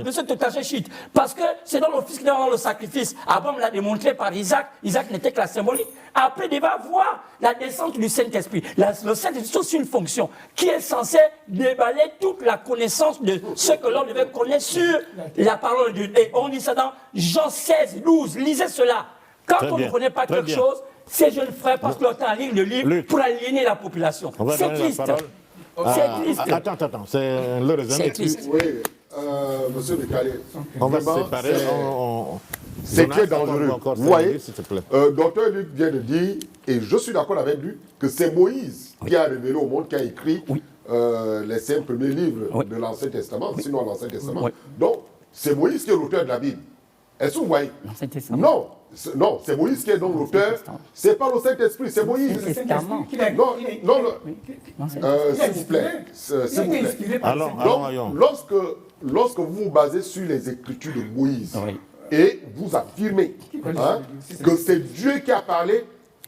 monsieur Totaché chute. Parce que c'est dans le fils qui doit avoir le sacrifice. Abraham l'a démontré par Isaac. Isaac n'était que la symbolique. Après, il va voir la descente du Saint-Esprit. Le Saint-Esprit, c'est aussi une fonction qui est censée déballer toute la connaissance de ce que l'on devait connaître sur la parole de Dieu. Et on lit ça dans Jean 16, 12. Lisez cela. Quand on ne connaît pas quelque chose, ces jeunes frères passent leur temps à lire le livre pour aliéner la population. C'est triste. C'est triste. Attends, c'est le raison. C'est triste. Oui, monsieur Bécalé. On va se séparer. C'est très dangereux. Vous voyez, s'il te plaît. Docteur Luc vient de dire, et je suis d'accord avec lui, que c'est Moïse qui a révélé au monde, qui a écrit les 5 premiers livres de l'Ancien Testament, sinon l'Ancien Testament. Donc, c'est Moïse qui est l'auteur de la Bible. Est-ce que vous voyez? L'Ancien Testament. Non, c'est Moïse qui est donc l'auteur. C'est pas le Saint-Esprit, c'est Moïse. Non, s'il vous plaît. Donc, lorsque vous vous basez sur les Écritures de Moïse, et vous affirmez que c'est Dieu qui a parlé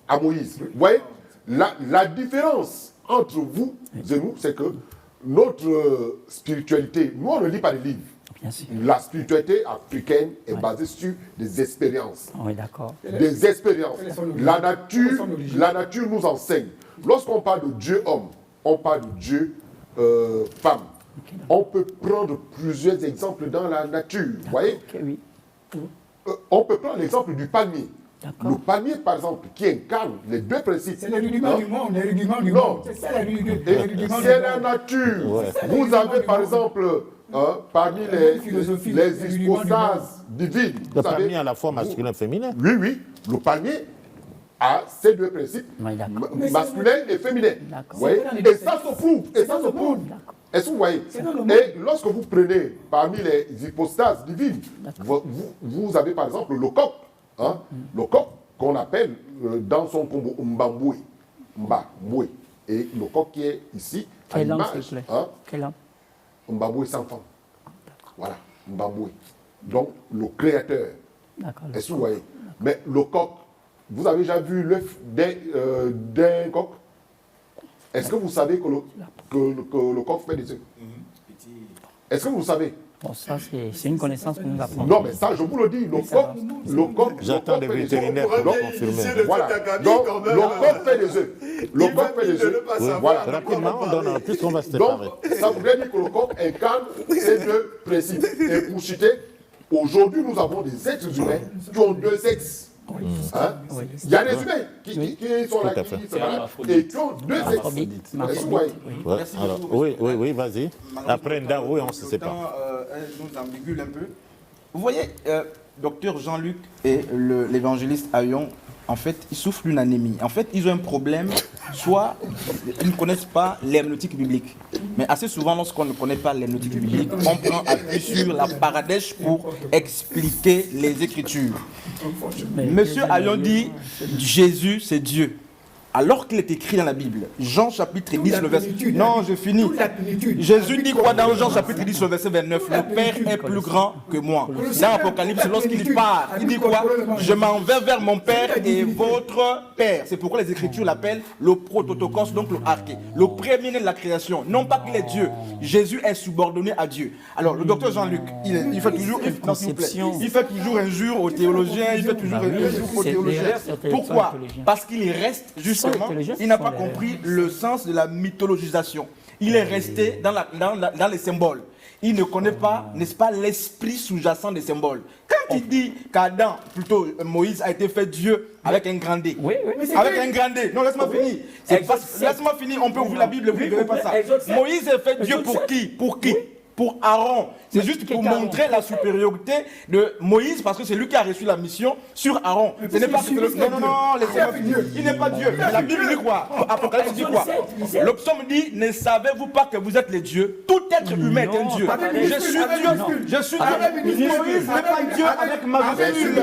à Moïse. Vous voyez, la différence entre vous et nous, c'est que notre spiritualité, nous on ne lit pas les livres. La spiritualité africaine est basée sur des expériences. Oui, d'accord. Des expériences. La nature nous enseigne. Lorsqu'on parle de Dieu homme, on parle de Dieu femme. On peut prendre plusieurs exemples dans la nature. Vous voyez? On peut prendre l'exemple du palmier. Le palmier, par exemple, qui incarne les 2 principes. C'est le rudiment du monde. C'est la nature. Vous avez, par exemple, parmi les hypostases divines. Le palmier à la fois masculin et féminin. Oui. Le palmier a ces 2 principes, masculin et féminin. Et ça se prouve. Est-ce que vous voyez? Et lorsque vous prenez parmi les hypostases divines, vous avez par exemple le coq. Le coq qu'on appelle dans son combo Mbamboué. Et le coq qui est ici, à l'image. Quel homme? Mbamboué sans femme. Voilà, Mbamboué. Donc, le créateur. Est-ce que vous voyez? Mais le coq, vous avez déjà vu l'œuf d'un coq? Est-ce que vous savez que le coq fait des œufs? Est-ce que vous savez? Bon, ça, c'est une connaissance que nous apprenons. Non, mais ça, je vous le dis, le coq J'attends des vétérinaires pour confirmer. Voilà. Donc, le coq fait des œufs. Le coq fait des œufs. Voilà. Rapidement, puisqu'on va se séparer. Donc, ça voudrait dire que le coq incarne ces 2 principes. Et pour citer, aujourd'hui, nous avons des êtres humains qui ont 2 sexes. Il y a des humains qui sont là, qui se baladent, et qui ont 2 sexes. Oui, vas-y. Après Ndao, on se sépare. Nous ambiguent un peu. Vous voyez, docteur Jean-Luc et l'évangéliste Ayon, en fait, ils souffrent d'une anémie. En fait, ils ont un problème, soit ils ne connaissent pas l'herméneutique biblique. Mais assez souvent, lorsqu'on ne connaît pas l'herméneutique biblique, on prend appui sur la paradèche pour expliquer les Écritures. Monsieur Ayon dit, Jésus, c'est Dieu. Alors qu'il est écrit dans la Bible, Jean chapitre 10, le verset... Non, je finis. Jésus dit quoi dans Jean chapitre 10, le verset 29? Le Père est plus grand que moi. Dans l'Apocalypse, lorsqu'il part, il dit quoi? Je m'en vais vers mon Père et votre Père. C'est pourquoi les Écritures l'appellent le prototokos, donc le arché. Le premier-né de la création. Non pas qu'il est Dieu. Jésus est subordonné à Dieu. Alors, le docteur Jean-Luc, il fait toujours... Il fait toujours injure aux théologiens, il fait toujours injure aux théologiens. Pourquoi? Parce qu'il reste juste... Il n'a pas compris le sens de la mythologisation. Il est resté dans les symboles. Il ne connaît pas, n'est-ce pas, l'esprit sous-jacent des symboles. Quand il dit qu'Adam, plutôt Moïse, a été fait Dieu avec un grand D. Avec un grand D. Non, laisse-moi finir. Laisse-moi finir, on peut ouvrir la Bible, vous ne verrez pas ça. Moïse est fait Dieu pour qui? pour Aaron. C'est juste pour montrer la supériorité de Moïse, parce que c'est lui qui a reçu la mission sur Aaron. Ce n'est pas que non, laissez-moi finir. Il n'est pas Dieu. Mais la Bible dit quoi? Apocalypse dit quoi? Le psaume dit, ne savez-vous pas que vous êtes les dieux? Tout être humain est un Dieu. Je suis Dieu. Je suis Dieu. Moïse n'est pas Dieu avec majuscule.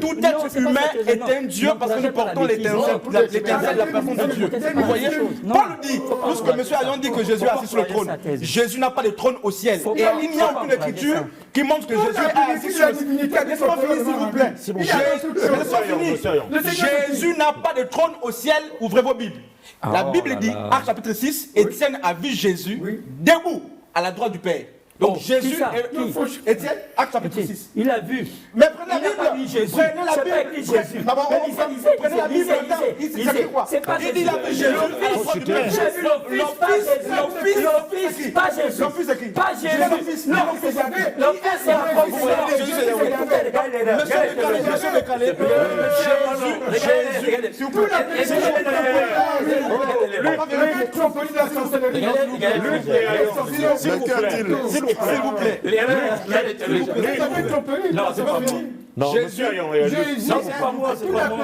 Tout être humain est un Dieu parce que nous portons l'étincelle de la personne de Dieu. Vous voyez? Paul dit, puisque M. Ayon dit que Jésus est assis sur le trône, Jésus n'a pas de trône au ciel. Et il n'y a aucune écriture qui montre que Jésus est assis sur le trône. Laissez-moi finir, s'il vous plaît. Jésus n'a pas de trône au ciel. Ouvrez vos Bibles. La Bible dit, Actes chapitre 6, Étienne a vu Jésus debout à la droite du Père. Donc Jésus est Étienne, Acte chapitre 6. Il a vu. Mais prenez la Bible. Prenez la Bible. Prenez la Bible. Il dit quoi? Il dit il a vu Jésus à la droite du Père. L'office, pas Jésus. L'office écrit. Pas Jésus. L'office c'est un Monsieur décalé. Jésus. S'il vous plaît. Non, c'est pas fini. Non, Jésus, c'est pas moi, c'est pas moi.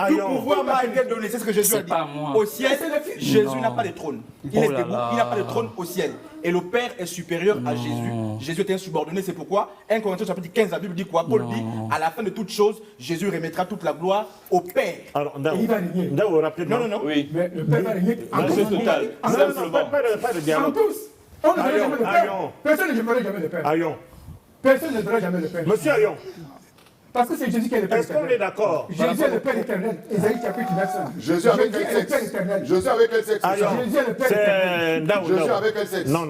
Tout pouvoir m'a été donné, c'est ce que Jésus a dit. Au ciel, Jésus n'a pas de trône. Il est debout, il n'a pas de trône au ciel. Et le Père est supérieur à Jésus. Jésus était un subordonné, c'est pourquoi 1 Corinthiens chapitre 15, la Bible dit quoi? Paul dit, à la fin de toutes choses, Jésus remettra toute la gloire au Père. Alors, Ndao, rapidement. Non. Oui. Mais le Père va régner en C'est total, simplement. Pas de dialogue. On ne verra jamais le Père. Personne ne verra jamais le Père. Ayon. Personne ne verra jamais le Père. Monsieur Ayon. Parce que c'est Jésus qui est le Père. Est-ce qu'on est d'accord? Jésus est le Père éternel. Isaïe chapitre 9. Jésus avec quel sexe? Jésus avec quel sexe? Jésus est le Père éternel. Jésus avec quel sexe? Non.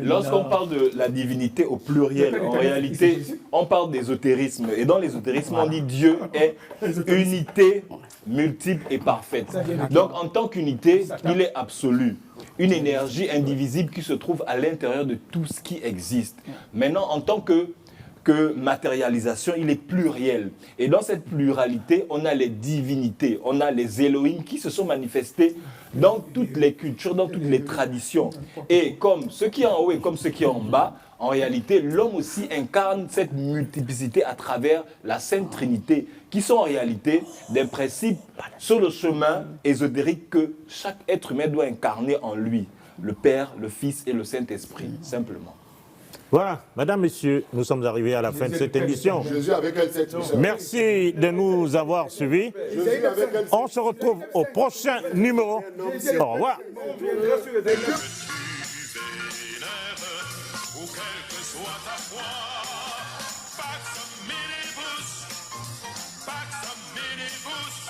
Lorsqu'on parle de la divinité au pluriel, en réalité, on parle d'ésotérisme. Et dans l'ésotérisme, on dit Dieu est unité, multiple et parfaite. Donc, en tant qu'unité, il est absolu. Une énergie indivisible qui se trouve à l'intérieur de tout ce qui existe. Maintenant, en tant que matérialisation, il est pluriel. Et dans cette pluralité, on a les divinités, on a les Elohim qui se sont manifestés dans toutes les cultures, dans toutes les traditions. Et comme ce qui est en haut et comme ce qui est en bas, en réalité, l'homme aussi incarne cette multiplicité à travers la Sainte Trinité, qui sont en réalité des principes sur le chemin ésotérique que chaque être humain doit incarner en lui. Le Père, le Fils et le Saint-Esprit, simplement. Voilà, mesdames, messieurs, nous sommes arrivés à la fin de cette émission. Jésus avec quel sexe? Merci de nous avoir suivis. On se retrouve au prochain numéro. Au revoir. Ou quelle que soit ta foi, Pax Minibus,